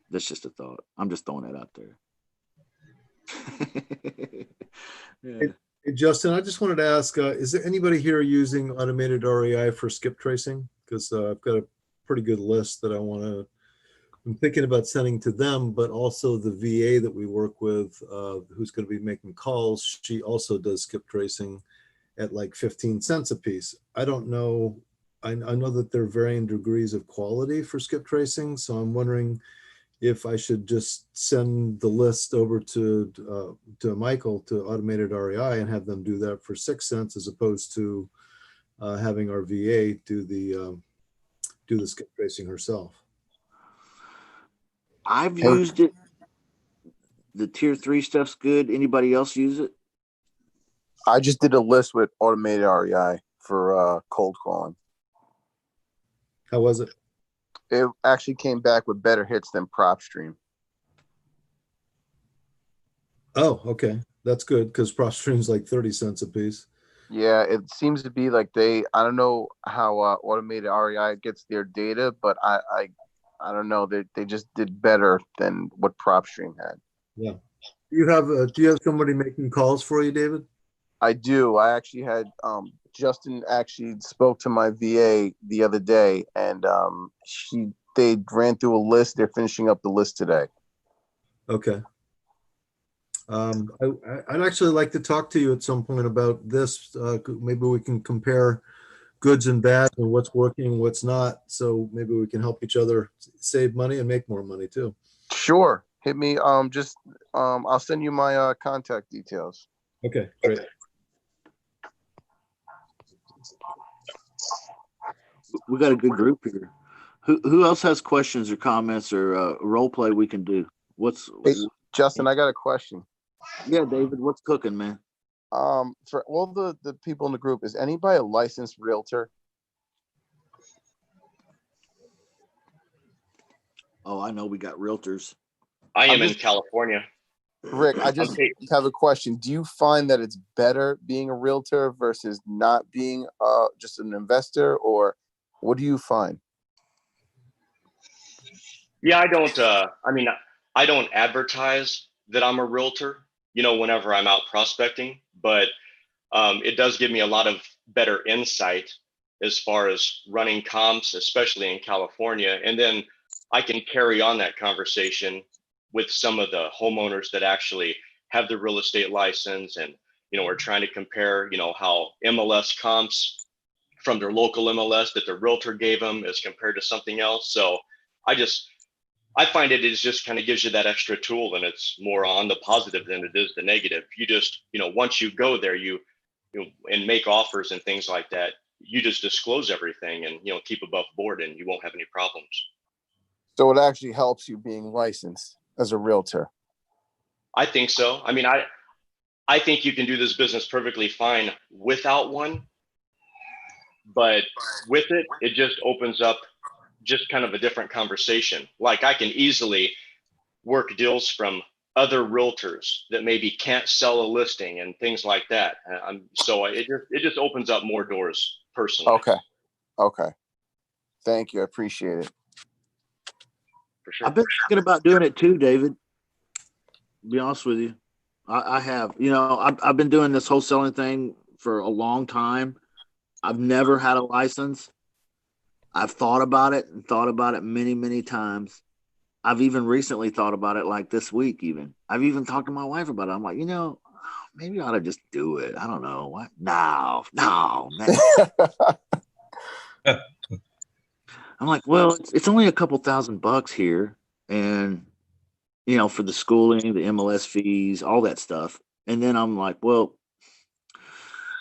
That's just a thought. I'm just throwing that out there. Yeah. Hey, Justin, I just wanted to ask, is there anybody here using automated REI for skip tracing? Because I've got a pretty good list that I'm thinking about sending to them, but also the VA that we work with, who's going to be making calls. She also does skip tracing at like 15 cents a piece. I don't know. I know that there are varying degrees of quality for skip tracing. So I'm wondering if I should just send the list over to Michael to Automated REI and have them do that for 6 cents, as opposed to having our VA do the skip tracing herself. I've used it. The tier 3 stuff's good. Anybody else use it? I just did a list with Automated REI for cold calling. How was it? It actually came back with better hits than PropStream. Oh, okay. That's good, because PropStream's like 30 cents a piece. Yeah, it seems to be like I don't know how Automated REI gets their data, but I don't know. They just did better than what PropStream had. Yeah. Do you have somebody making calls for you, David? I do. I actually had Justin actually spoke to my VA the other day, and they ran through a list. They're finishing up the list today. Okay. I'd actually like to talk to you at some point about this. Maybe we can compare goods and bads and what's working and what's not. So maybe we can help each other save money and make more money too. Sure. Hit me. I'll send you my contact details. Okay, great. We got a good group here. Who else has questions or comments or role play we can do? Hey, Justin, I got a question. Yeah, David, what's cooking, man? For all the people in the group, is anybody a licensed realtor? Oh, I know we got realtors. I am in California. Rick, I just have a question. Do you find that it's better being a realtor versus not being just an investor, or what do you find? Yeah, I don't. I don't advertise that I'm a realtor, whenever I'm out prospecting, but it does give me a lot of better insight as far as running comps, especially in California. And then I can carry on that conversation with some of the homeowners that actually have the real estate license and, are trying to compare, how MLS comps from their local MLS that the realtor gave them as compared to something else. So I find it is just kind of gives you that extra tool, and it's more on the positive than it is the negative. You just, once you go there, you and make offers and things like that, you just disclose everything and, keep above board, and you won't have any problems. So it actually helps you being licensed as a realtor. I think so. I mean, I think you can do this business perfectly fine without one, but with it, it just opens up just kind of a different conversation. Like I can easily work deals from other realtors that maybe can't sell a listing and things like that. So it just opens up more doors personally. Okay. Thank you. I appreciate it. For sure. I've been thinking about doing it too, David. To be honest with you, I have. I've been doing this wholesaling thing for a long time. I've never had a license. I've thought about it many, many times. I've even recently thought about it, like this week. Even I've even talked to my wife about it. I'm like, maybe I ought to just do it. I don't know what. No, man. I'm like, well, it's only a couple $1,000 here, and for the schooling, the MLS fees, all that stuff. And then I'm like, well,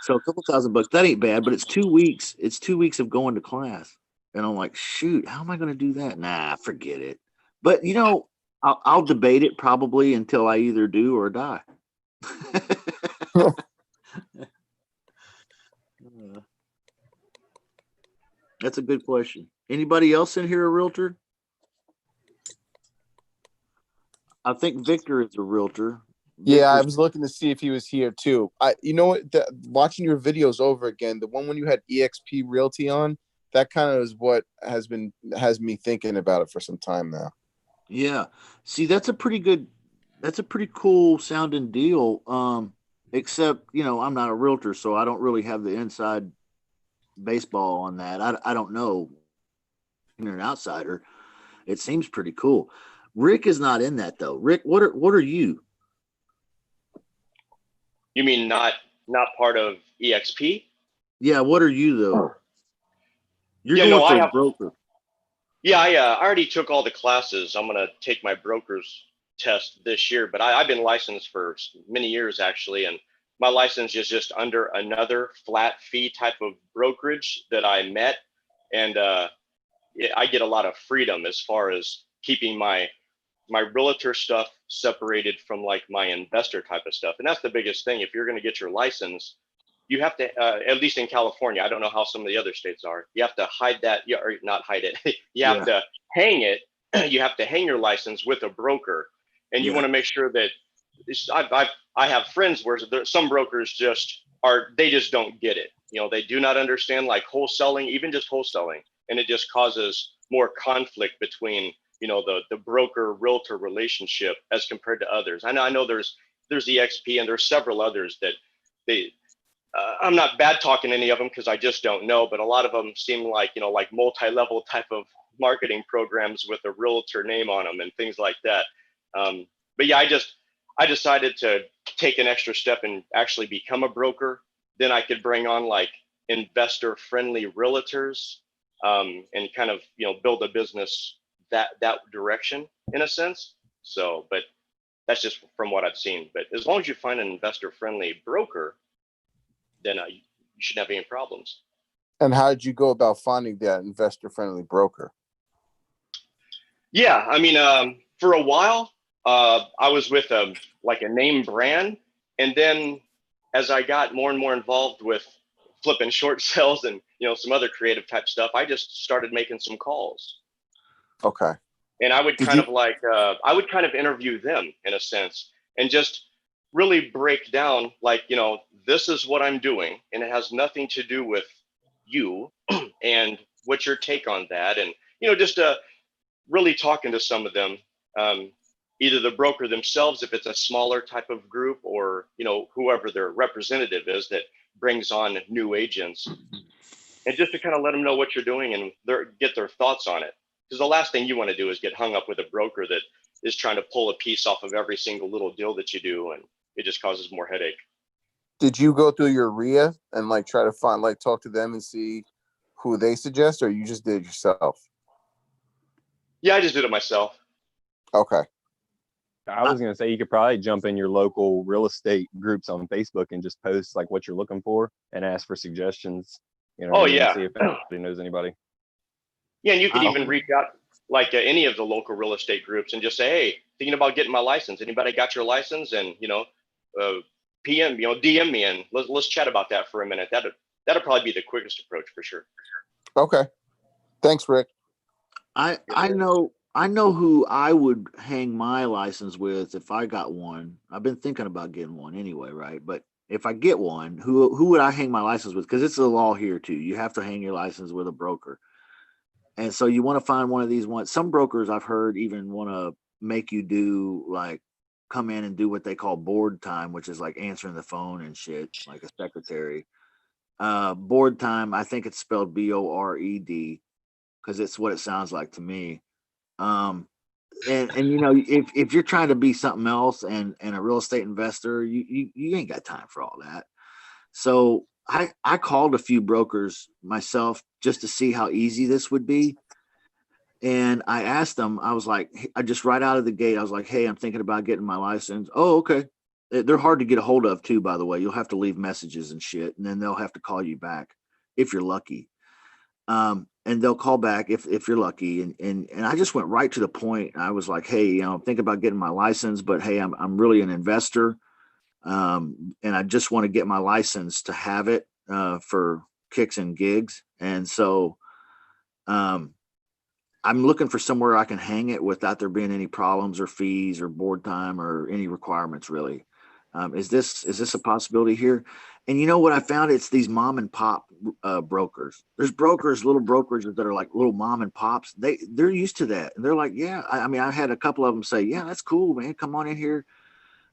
so a couple $1,000, that ain't bad, but it's 2 weeks. It's 2 weeks of going to class. And I'm like, shoot, how am I going to do that? Nah, forget it. But, I'll debate it probably until I either do or die. That's a good question. Anybody else in here a realtor? I think Victor is a realtor. Yeah, I was looking to see if he was here too. Watching your videos over again, the one when you had EXP Realty on, that kind of is what has me thinking about it for some time now. Yeah. See, that's a pretty cool sounding deal. Except, I'm not a realtor, so I don't really have the inside baseball on that. I don't know. You're an outsider. It seems pretty cool. Rick is not in that though. Rick, what are you? You mean not part of EXP? Yeah, what are you though? You're Yeah, going no, for I a have. broker. Yeah, I already took all the classes. I'm gonna take my broker's test this year, but I've been licensed for many years actually, and my license is just under another flat fee type of brokerage that I met, and I get a lot of freedom as far as keeping my realtor stuff separated from like my investor type of stuff. And that's the biggest thing. If you're going to get your license, you have to, at least in California, I don't know how some of the other states are, you have to hide that, or not hide it. You have to hang it. You have to hang your license with a broker. And you want to make sure that I have friends where some brokers they just don't get it. They do not understand like wholesaling, even just wholesaling. And it just causes more conflict between the broker realtor relationship as compared to others. I know there's EXP and there's several others that I'm not bad talking any of them because I just don't know, but a lot of them seem like like multi-level type of marketing programs with a realtor name on them and things like that. But yeah, I decided to take an extra step and actually become a broker. Then I could bring on like investor friendly realtors and kind of build a business that direction in a sense. So, but that's just from what I've seen. But as long as you find an investor friendly broker, then you shouldn't have any problems. And how did you go about finding that investor friendly broker? Yeah, I mean, for a while, I was with like a name brand, and then as I got more and more involved with flipping short sales and some other creative type stuff, I just started making some calls. Okay. And I would kind of interview them in a sense and just really break down like, this is what I'm doing and it has nothing to do with you and what's your take on that. And, just really talking to some of them, either the broker themselves, if it's a smaller type of group or, whoever their representative is that brings on new agents, and just to kind of let them know what you're doing and get their thoughts on it. Because the last thing you want to do is get hung up with a broker that is trying to pull a piece off of every single little deal that you do, and it just causes more headache. Did you go through your RIA and like try to find like talk to them and see who they suggest, or you just did it yourself? Yeah, I just did it myself. Okay. I was gonna say you could probably jump in your local real estate groups on Facebook and just post like what you're looking for and ask for suggestions. You know, Oh what I mean? yeah, See if anybody knows anybody. yeah, and you could I, even reach out like any of the local real estate groups and just say, hey, thinking about getting my license. Anybody got your license? And PM, DM me and let's chat about that for a minute. That'll probably be the quickest approach for sure. Okay. Thanks, Rick. I know who I would hang my license with if I got one. I've been thinking about getting one anyway, right? But if I get one, who would I hang my license with? Because it's a law here too. You have to hang your license with a broker. And so you want to find one of these ones. Some brokers I've heard even want to make you do like come in and do what they call board time, which is like answering the phone and shit, like a secretary. Board time, I think it's spelled BORED because it's what it sounds like to me. And if you're trying to be something else and a real estate investor, you ain't got time for all that. So I called a few brokers myself just to see how easy this would be. And I asked them, I was like, I just right out of the gate, I was like, hey, I'm thinking about getting my license. Oh, okay. They're hard to get a hold of too, by the way. You'll have to leave messages and shit, and then they'll have to call you back if you're lucky. And they'll call back if you're lucky. And I just went right to the point. I was like, hey, I'm thinking about getting my license, but hey, I'm really an investor. And I just want to get my license to have it for kicks and gigs. And so I'm looking for somewhere I can hang it without there being any problems or fees or board time or any requirements really. Is this a possibility here? And you know what I found? It's these mom and pop brokers. There's little brokerages that are like little mom and pops. They're used to that, and they're like, yeah. I mean, I had a couple of them say, yeah, that's cool, man. Come on in here.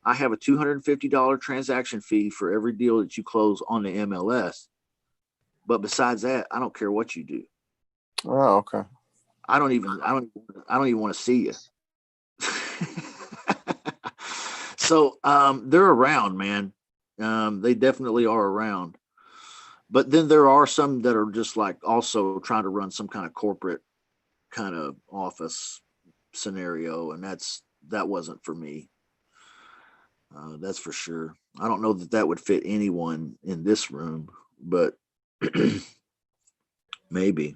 I have a $250 transaction fee for every deal that you close on the MLS. But besides that, I don't care what you do. Oh, okay. I don't even want to see you. So they're around, man. They definitely are around. But then there are some that are just like also trying to run some kind of corporate kind of office scenario, and that wasn't for me. That's for sure. I don't know that would fit anyone in this room, but maybe.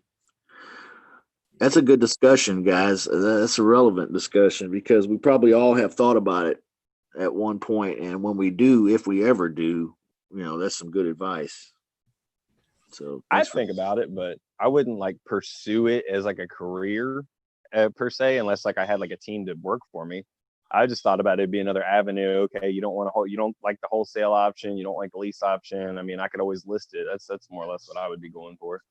That's a good discussion, guys. That's a relevant discussion because we probably all have thought about it at one point, and when we do, if we ever do, that's some good advice. So I think about it, but I wouldn't like pursue it as like a career per se, unless like I had like a team to work for me. I just thought about it'd be another avenue. Okay, you don't like the wholesale option, you don't like the lease option. I mean, I could always list it. That's more or less what I would be going for.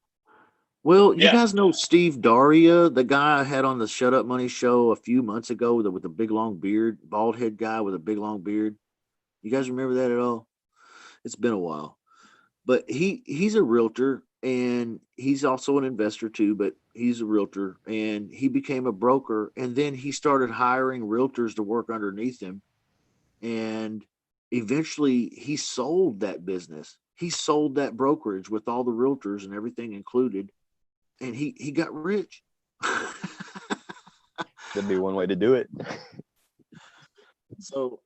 Well, you Yeah. guys know Steve Daria, the guy I had on the Shut Up Money show a few months ago with the big long beard, bald head guy with a big long beard. You guys remember that at all? It's been a while. But he's a realtor and he's also an investor too, but he's a realtor and he became a broker and then he started hiring realtors to work underneath him. And eventually he sold that business. He sold that brokerage with all the realtors and everything included. And he got rich. That'd be one way to do it. So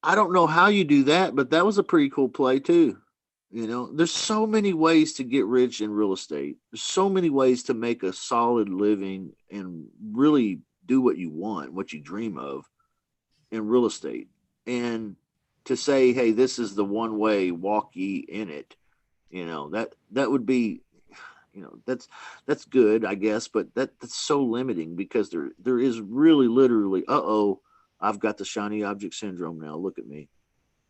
I don't know how you do that, but that was a pretty cool play too. There's so many ways to get rich in real estate. There's so many ways to make a solid living and really do what you want, what you dream of in real estate. And to say, hey, this is the one way, walk ye in it, that would be, that's good, I guess, but that's so limiting because there is really literally, I've got the shiny object syndrome now. Look at me.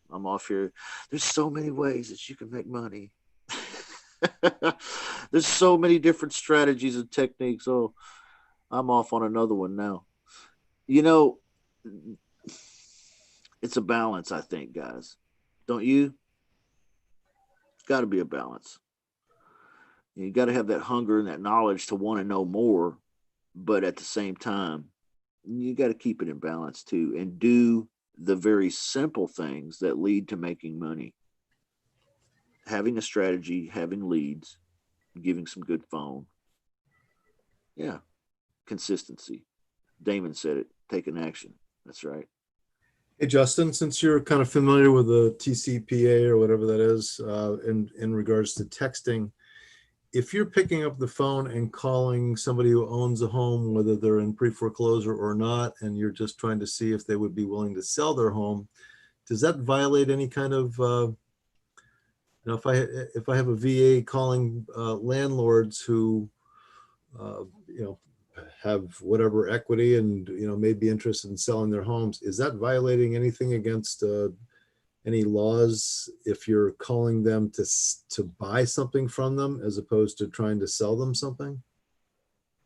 I'm off here. There's so many ways that you can make money. There's so many different strategies and techniques. Oh, I'm off on another one now. It's a balance, I think, guys. Don't you? It's got to be a balance. You got to have that hunger and that knowledge to want to know more, but at the same time, you got to keep it in balance too and do the very simple things that lead to making money. having a strategy, having leads, giving some good phone. Yeah. Consistency. Damon said it. Taking action. That's right. Hey, Justin, since you're kind of familiar with the TCPA or whatever that is, in regards to texting, if you're picking up the phone and calling somebody who owns a home, whether they're in pre-foreclosure or not, and you're just trying to see if they would be willing to sell their home, does that violate any kind of, if I have a VA calling landlords who, have whatever equity and, may be interested in selling their homes, is that violating anything against any laws if you're calling them to buy something from them as opposed to trying to sell them something?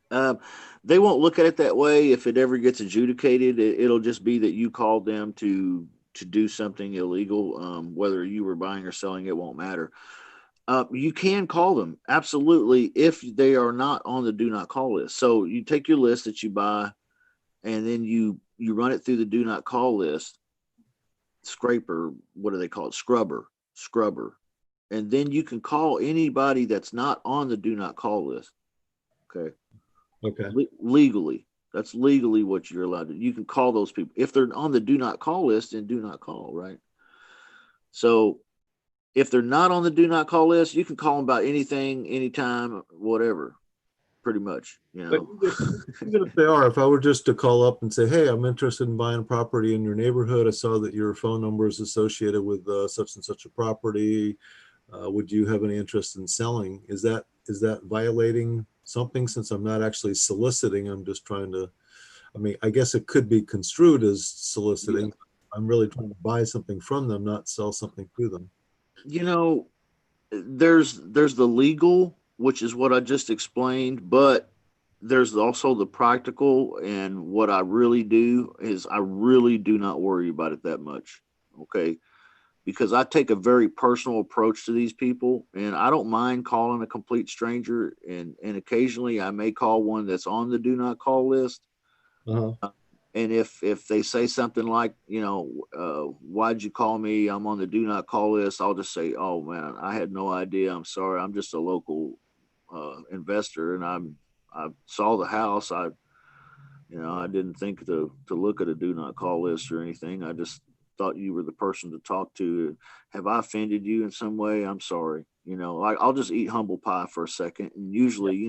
They won't look at it that way. If it ever gets adjudicated, it'll just be that you called them to do something illegal. Whether you were buying or selling, it won't matter. You can call them, absolutely, if they are not on the do not call list. So you take your list that you buy, and then you run it through the do not call list, scraper, what do they call it? Scrubber. And then you can call anybody that's not on the do not call list. Okay. Legally. That's legally what you're allowed to. You can call those people. If they're on the do not call list, then do not call, right? So if they're not on the do not call list, you can call them about anything, anytime, whatever, pretty much, But even if they are, if I were just to call up and say, hey, I'm interested in buying a property in your neighborhood. I saw that your phone number is associated with such and such a property. Would you have any interest in selling? Is that violating something, since I'm not actually soliciting? I'm just trying to, I guess it could be construed as soliciting. Yeah. I'm really trying to buy something from them, not sell something to them. There's the legal, which is what I just explained, but there's also the practical. And what I really do is I really do not worry about it that much. Okay. Because I take a very personal approach to these people, and I don't mind calling a complete stranger. And occasionally I may call one that's on the do not call list. Uh-huh. And if they say something like, why'd you call me? I'm on the do not call list. I'll just say, oh man, I had no idea. I'm sorry. I'm just a local investor, and I saw the house. I didn't think to look at a do not call list or anything. I just thought you were the person to talk to. Have I offended you in some way? I'm sorry. I'll just eat humble pie for a second, and usually,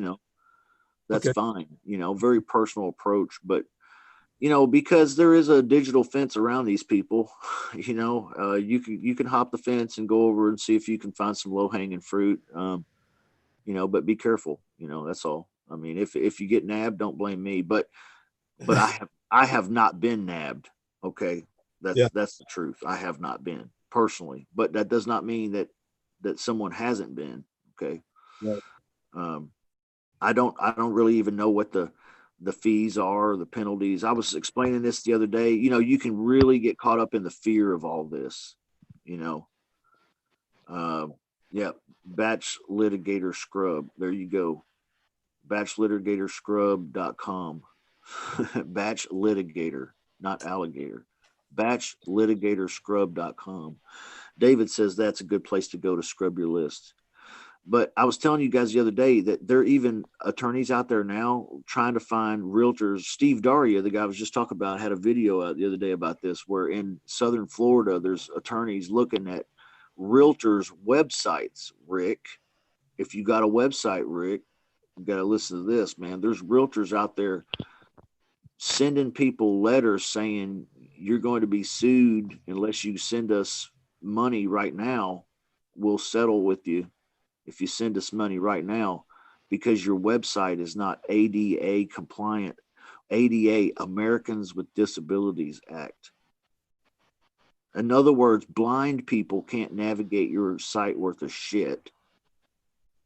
that's okay. Fine. Very personal approach, but. Because there is a digital fence around these people, you can hop the fence and go over and see if you can find some low hanging fruit, but be careful, that's all. If you get nabbed, don't blame me, but I have not been nabbed. Okay. That's the truth. I have not been personally, but that does not mean that someone hasn't been. Okay. Right. I don't really even know what the fees are, the penalties. I was explaining this the other day. You can really get caught up in the fear of all this, Batch Litigator Scrub. There you go. BatchLitigatorScrub.com. Batch Litigator, not alligator. BatchLitigatorScrub.com. David says that's a good place to go to scrub your list. But I was telling you guys the other day that there are even attorneys out there now trying to find realtors. Steve Daria, the guy I was just talking about, had a video out the other day about this, where in Southern Florida, there's attorneys looking at realtors' websites. Rick, if you got a website, Rick, you got to listen to this, man. There's realtors out there sending people letters saying you're going to be sued unless you send us money right now. We'll settle with you if you send us money right now, because your website is not ADA compliant. ADA, Americans with Disabilities Act. In other words, blind people can't navigate your site worth of shit.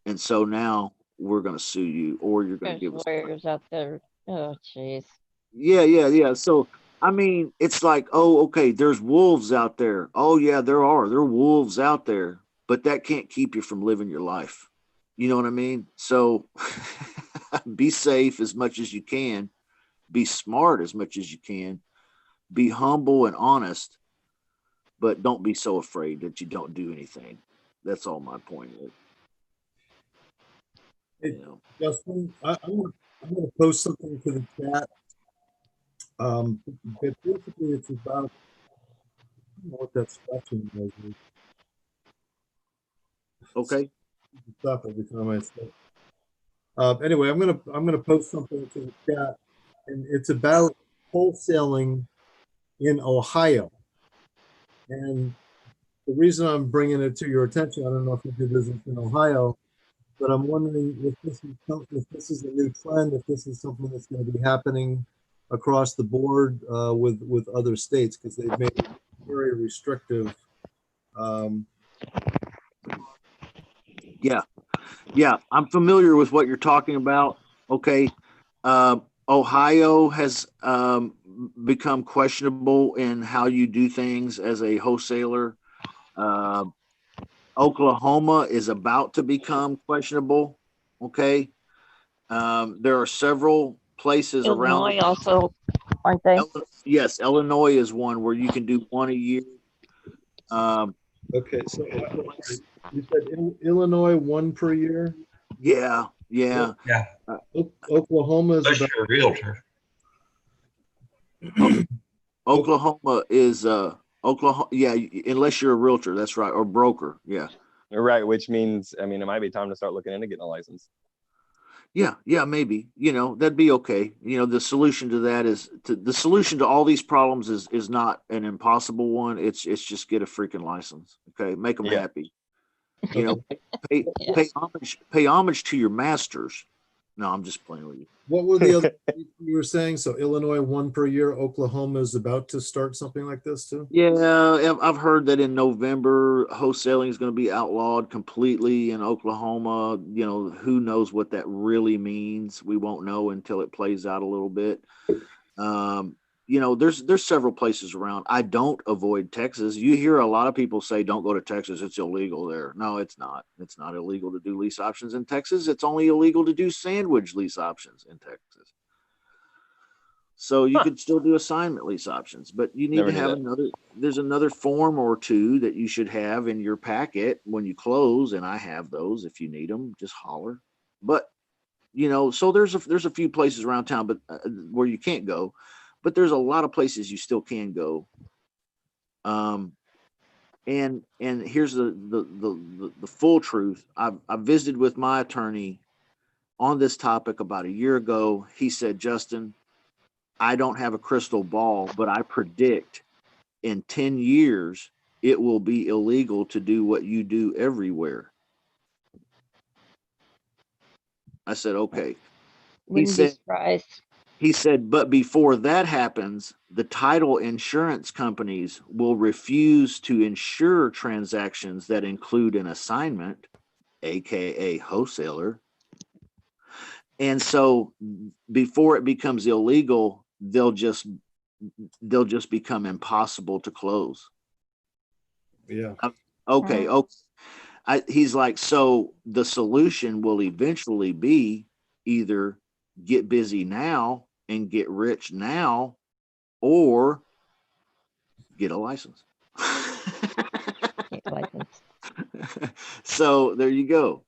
And so now we're going to sue you, or you're going to give us lawyers out there. Oh, jeez. Yeah. So, it's like, oh, okay, there's wolves out there. Oh, yeah, there are. There are wolves out there. But that can't keep you from living your life. You know what I mean? So be safe as much as you can. Be smart as much as you can. Be humble and honest. But don't be so afraid that you don't do anything. That's all my point is. Hey, You know. Justin, I'm gonna post something to the chat. But basically it's about, I don't know what that scratching noise is. Okay. Stop every time I say it. Anyway, I'm gonna post something to the chat, and it's about wholesaling in Ohio. And the reason I'm bringing it to your attention, I don't know if you do business in Ohio, but I'm wondering if this is a new trend, if this is something that's going to be happening across the board with other states, because they've made it very restrictive. Yeah, I'm familiar with what you're talking about. Okay. Ohio has become questionable in how you do things as a wholesaler. Oklahoma is about to become questionable. Okay. There are several places around. Illinois also, aren't they? Yes, Illinois is one where you can do one a year. Okay, so you said Illinois 1 per year? Yeah. Yeah. Oklahoma is Unless about, you're a realtor. Oklahoma is Oklahoma. Yeah, unless you're a realtor, that's right, or broker. Yeah. Right, which means, I mean, it might be time to start looking into getting a license. Yeah, maybe. That'd be okay. The solution to that is the solution to all these problems is not an impossible one. It's just get a freaking license. Okay, make them happy. Pay homage to your masters. No, I'm just playing with you. what were the other you were saying? So Illinois 1 per year, Oklahoma is about to start something like this too? Yeah, I've heard that in November, wholesaling is going to be outlawed completely in Oklahoma. Who knows what that really means? We won't know until it plays out a little bit. There's several places around. I don't avoid Texas. You hear a lot of people say, don't go to Texas. It's illegal there. No, it's not. It's not illegal to do lease options in Texas. It's only illegal to do sandwich lease options in Texas. So you could still do assignment lease options, but you need to have there's another form or two that you should have in your packet when you close. And I have those. If you need them, just holler. But, so there's a few places around town, but where you can't go, but there's a lot of places you still can go. And here's the full truth. I visited with my attorney on this topic about a year ago. He said, Justin, I don't have a crystal ball, but I predict in 10 years, it will be illegal to do what you do everywhere. I said, okay. Wouldn't be surprised. He said, but before that happens, the title insurance companies will refuse to insure transactions that include an assignment, AKA wholesaler. And so before it becomes illegal, they'll just become impossible to close. Yeah. Okay. He's like, so the solution will eventually be either get busy now and get rich now, or get a license. So there you go.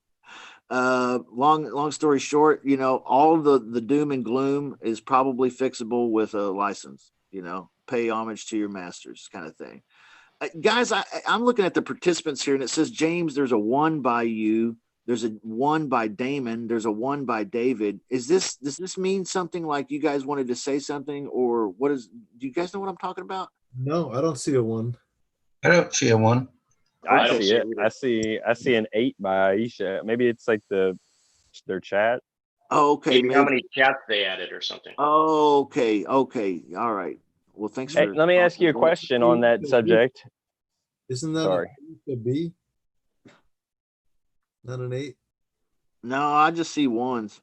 Long story short, all the doom and gloom is probably fixable with a license. Pay homage to your masters kind of thing. Guys, I'm looking at the participants here, and it says, James, there's a 1 by you. There's a 1 by Damon. There's a 1 by David. Does this mean something like you guys wanted to say something, or do you guys know what I'm talking about? No, I don't see a 1. I don't see a 1. I see it. I see an 8 by Aisha. Maybe it's like their chat. Oh, okay. Maybe how many chats they added or something. Oh, okay. All right. Well, thanks for. Let me ask you a question on that subject. Isn't that a B? Not an 8? No, I just see 1s.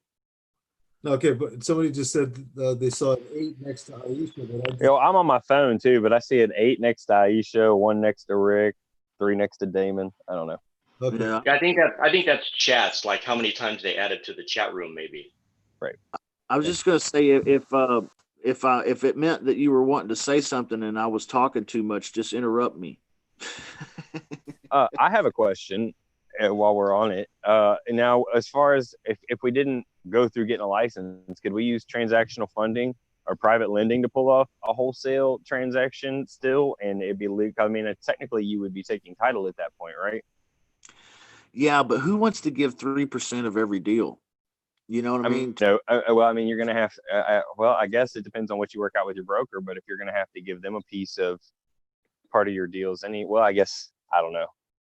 Okay, but somebody just said they saw an 8 next to Aisha. I'm on my phone too, but I see an 8 next to Aisha, 1 next to Rick, 3 next to Damon. I don't know. Okay. Yeah. I think that's chats, like how many times they added to the chat room, maybe. Right. I was just gonna say if it meant that you were wanting to say something and I was talking too much, just interrupt me. I have a question. while we're on it, now as far as if we didn't go through getting a license, could we use transactional funding or private lending to pull off a wholesale transaction still, and it'd be legal? I mean, technically you would be taking title at that point, right? Yeah, but who wants to give 3% of every deal? You know what I mean? No, well, I mean, you're gonna have. Well, I guess it depends on what you work out with your broker, but if you're gonna have to give them a piece of part of your deals, well, I guess I don't know.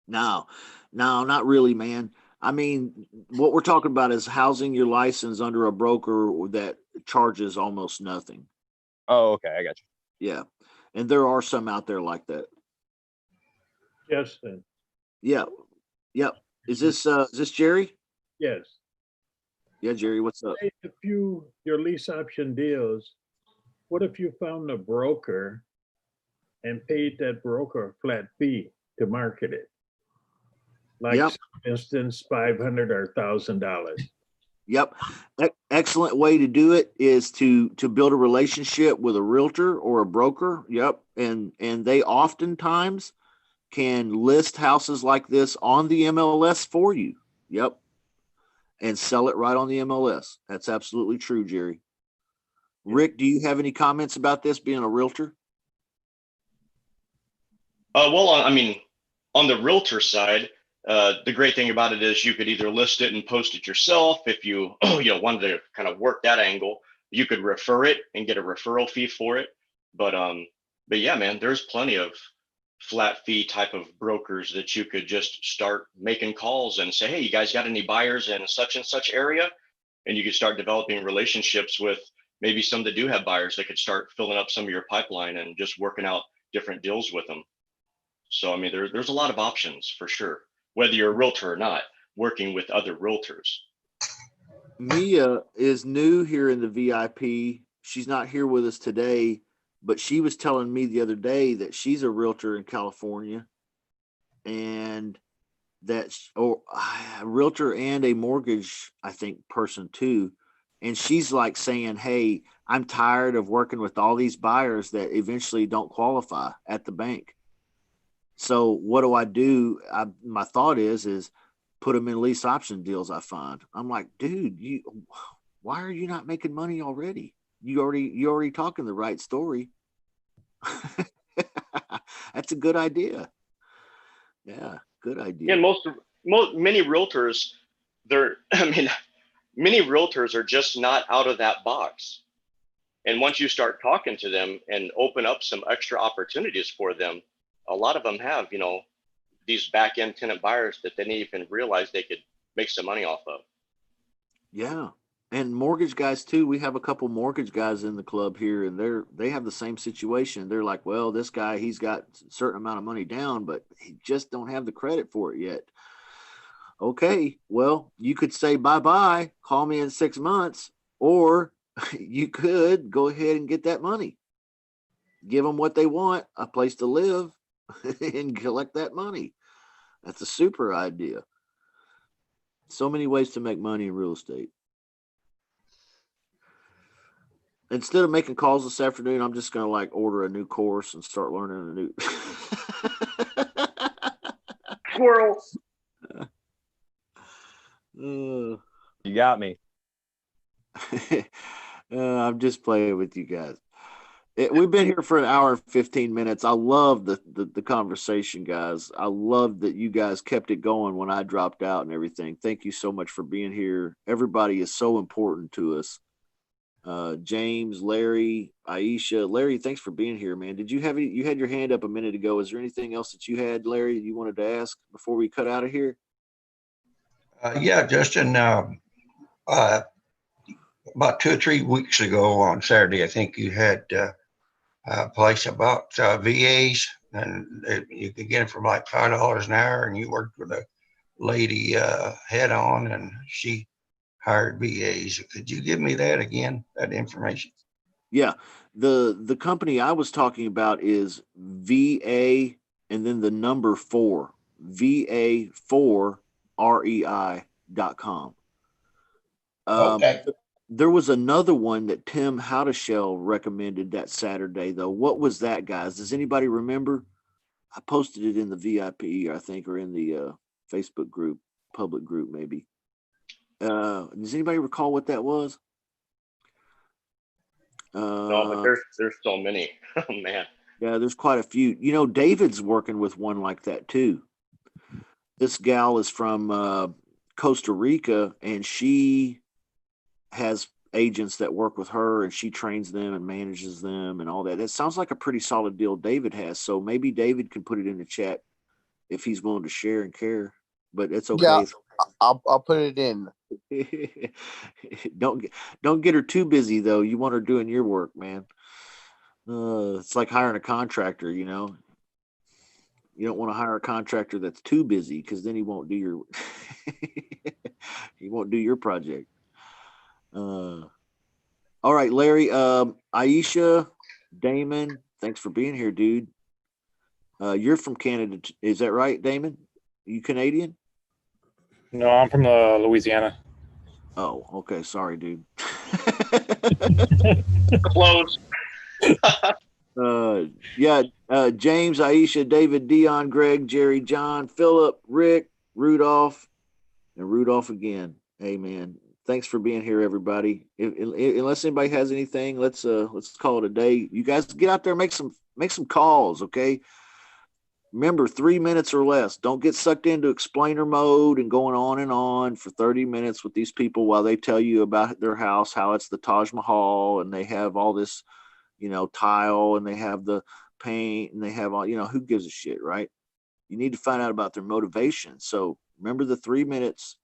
No, not really, man. I mean, what we're talking about is housing your license under a broker that charges almost nothing. Oh, okay, I got you. Yeah, and there are some out there like that. Justin, Yeah, yep. Is this Jerry? yes. Yeah, Jerry, what's up? Say if your lease option deals, what if you found a broker and paid that broker a flat fee to market it? Like, Yep. for instance, $500 or $1,000. Yep. Excellent way to do it is to build a relationship with a realtor or a broker. Yep. And they oftentimes can list houses like this on the MLS for you. Yep. And sell it right on the MLS. That's absolutely true, Jerry. Rick, do you have any comments about this being a realtor? Well, I mean, on the realtor side, the great thing about it is you could either list it and post it yourself. If you wanted to kind of work that angle, you could refer it and get a referral fee for it. But yeah, man, there's plenty of flat fee type of brokers that you could just start making calls and say, hey, you guys got any buyers in such and such area? And you could start developing relationships with maybe some that do have buyers that could start filling up some of your pipeline and just working out different deals with them. So, I mean, there's a lot of options for sure, whether you're a realtor or not, working with other realtors. Mia is new here in the VIP. She's not here with us today, but she was telling me the other day that she's a realtor in California, and that a realtor and a mortgage, I think, person too. And she's like saying, hey, I'm tired of working with all these buyers that eventually don't qualify at the bank. So what do? My thought is put them in lease option deals. I find I'm like, dude, why are you not making money already? You already talking the right story. That's a good idea. Yeah, good idea. And many realtors, many realtors are just not out of that box. And once you start talking to them and open up some extra opportunities for them, a lot of them have, these back end tenant buyers that they didn't even realize they could make some money off of. Yeah. And mortgage guys too. We have a couple mortgage guys in the club here, and they have the same situation. They're like, well, this guy, he's got a certain amount of money down, but he just don't have the credit for it yet. Okay, well, you could say bye-bye, call me in 6 months, or you could go ahead and get that money. Give them what they want, a place to live, and collect that money. That's a super idea. So many ways to make money in real estate. Instead of making calls this afternoon, I'm just going to order a new course and start learning a new. Squirrel. You got me. I'm just playing with you guys. We've been here for an hour and 15 minutes. I love the conversation, guys. I love that you guys kept it going when I dropped out and everything. Thank you so much for being here. Everybody is so important to us. James, Larry, Aisha. Larry, thanks for being here, man. Did you had your hand up a minute ago? Is there anything else that you had, Larry, you wanted to ask before we cut out of here? Yeah, Justin, about 2 or 3 weeks ago on Saturday, I think you had a place about VAs, and you could get them for like $5 an hour, and you worked with a lady head on, and she hired VAs. Could you give me that again, that information? Yeah. The company I was talking about is VA and then the number 4, VA4REI.com. Okay. There was another one that Tim Howdeshell recommended that Saturday, though. What was that, guys? Does anybody remember? I posted it in the VIP, I think, or in the Facebook group, public group, maybe. Does anybody recall what that was? No, but there's so many. Oh man. Yeah, there's quite a few. You know, David's working with one like that too. This gal is from Costa Rica, and she has agents that work with her, and she trains them and manages them and all that. It sounds like a pretty solid deal David has. So maybe David can put it in the chat if he's willing to share and care. But it's okay. Yeah, I'll put it in. Don't get her too busy though. You want her doing your work, man. It's like hiring a contractor, you know. You don't want to hire a contractor that's too busy, because then he won't do your he won't do your project. All right, Larry, Aisha, Damon, thanks for being here, dude. You're from Canada, is that right, Damon? You Canadian? No, I'm from Louisiana. Oh, okay. Sorry, dude. Close. James, Aisha, David, Dion, Greg, Jerry, John, Philip, Rick, Rudolph, and Rudolph again. Hey, man, thanks for being here, everybody. Unless anybody has anything, let's call it a day. You guys get out there, make some calls, okay? Remember, 3 minutes or less. Don't get sucked into explainer mode and going on and on for 30 minutes with these people while they tell you about their house, how it's the Taj Mahal, and they have all this, you know, tile, and they have the paint, and they have all, you know, who gives a shit, right? You need to find out about their motivation. So remember the 3 minutes.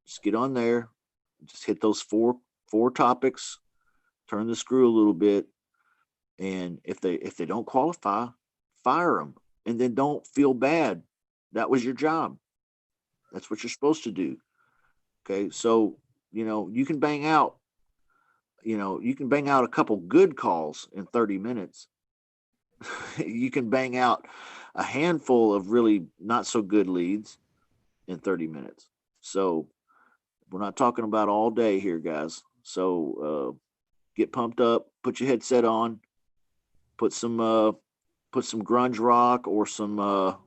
Just get on there, just hit those four topics, turn the screw a little bit, and if they don't qualify, fire them. And then don't feel bad. That was your job. That's what you're supposed to do. Okay. So, you know, you can bang out a couple good calls in 30 minutes. You can bang out a handful of really not so good leads in 30 minutes. So we're not talking about all day here, guys. So get pumped up, put your headset on, put some grunge rock or some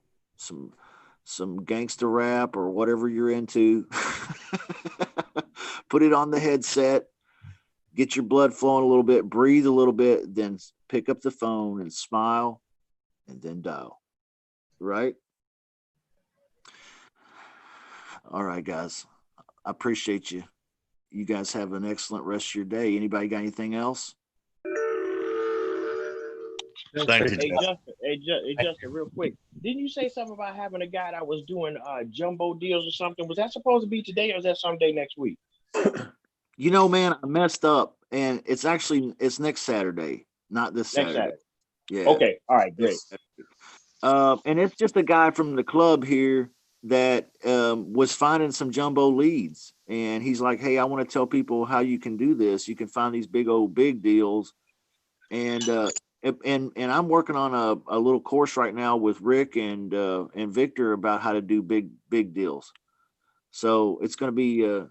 gangster rap or whatever you're into. Put it on the headset, get your blood flowing a little bit, breathe a little bit, then pick up the phone and smile, and then dial. Right? All right, guys. I appreciate you. You guys have an excellent rest of your day. Anybody got anything else? Thank you, Jeff. Hey, Justin, real quick. Didn't you say something about having a guy that was doing jumbo deals or something? Was that supposed to be today, or is that someday next week? You know, man, I messed up, and it's next Saturday, not this Saturday. Yeah. Okay. All right. Great. And it's just a guy from the club here that was finding some jumbo leads, and he's like, "Hey, I want to tell people how you can do this. You can find these big deals," and I'm working on a little course right now with Rick and Victor about how to do big deals. So it's going to be an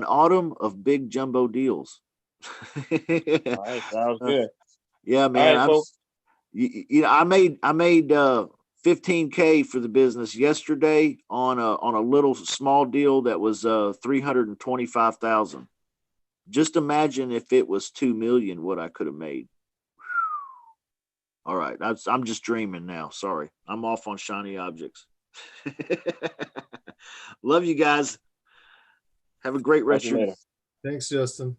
autumn of big jumbo deals. All right, sounds good. Yeah, man. All right, I made $15K for the business yesterday on a little small deal that was $325,000. Just imagine if it was 2 million, what I could have made. All right, I'm just dreaming now. Sorry, I'm off on shiny objects. Love you guys. Have a great rest of your day. Thanks, Justin.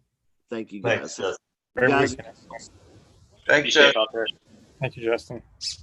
Thank you, guys. Thanks, Thanks, Justin. Thank you, Justin.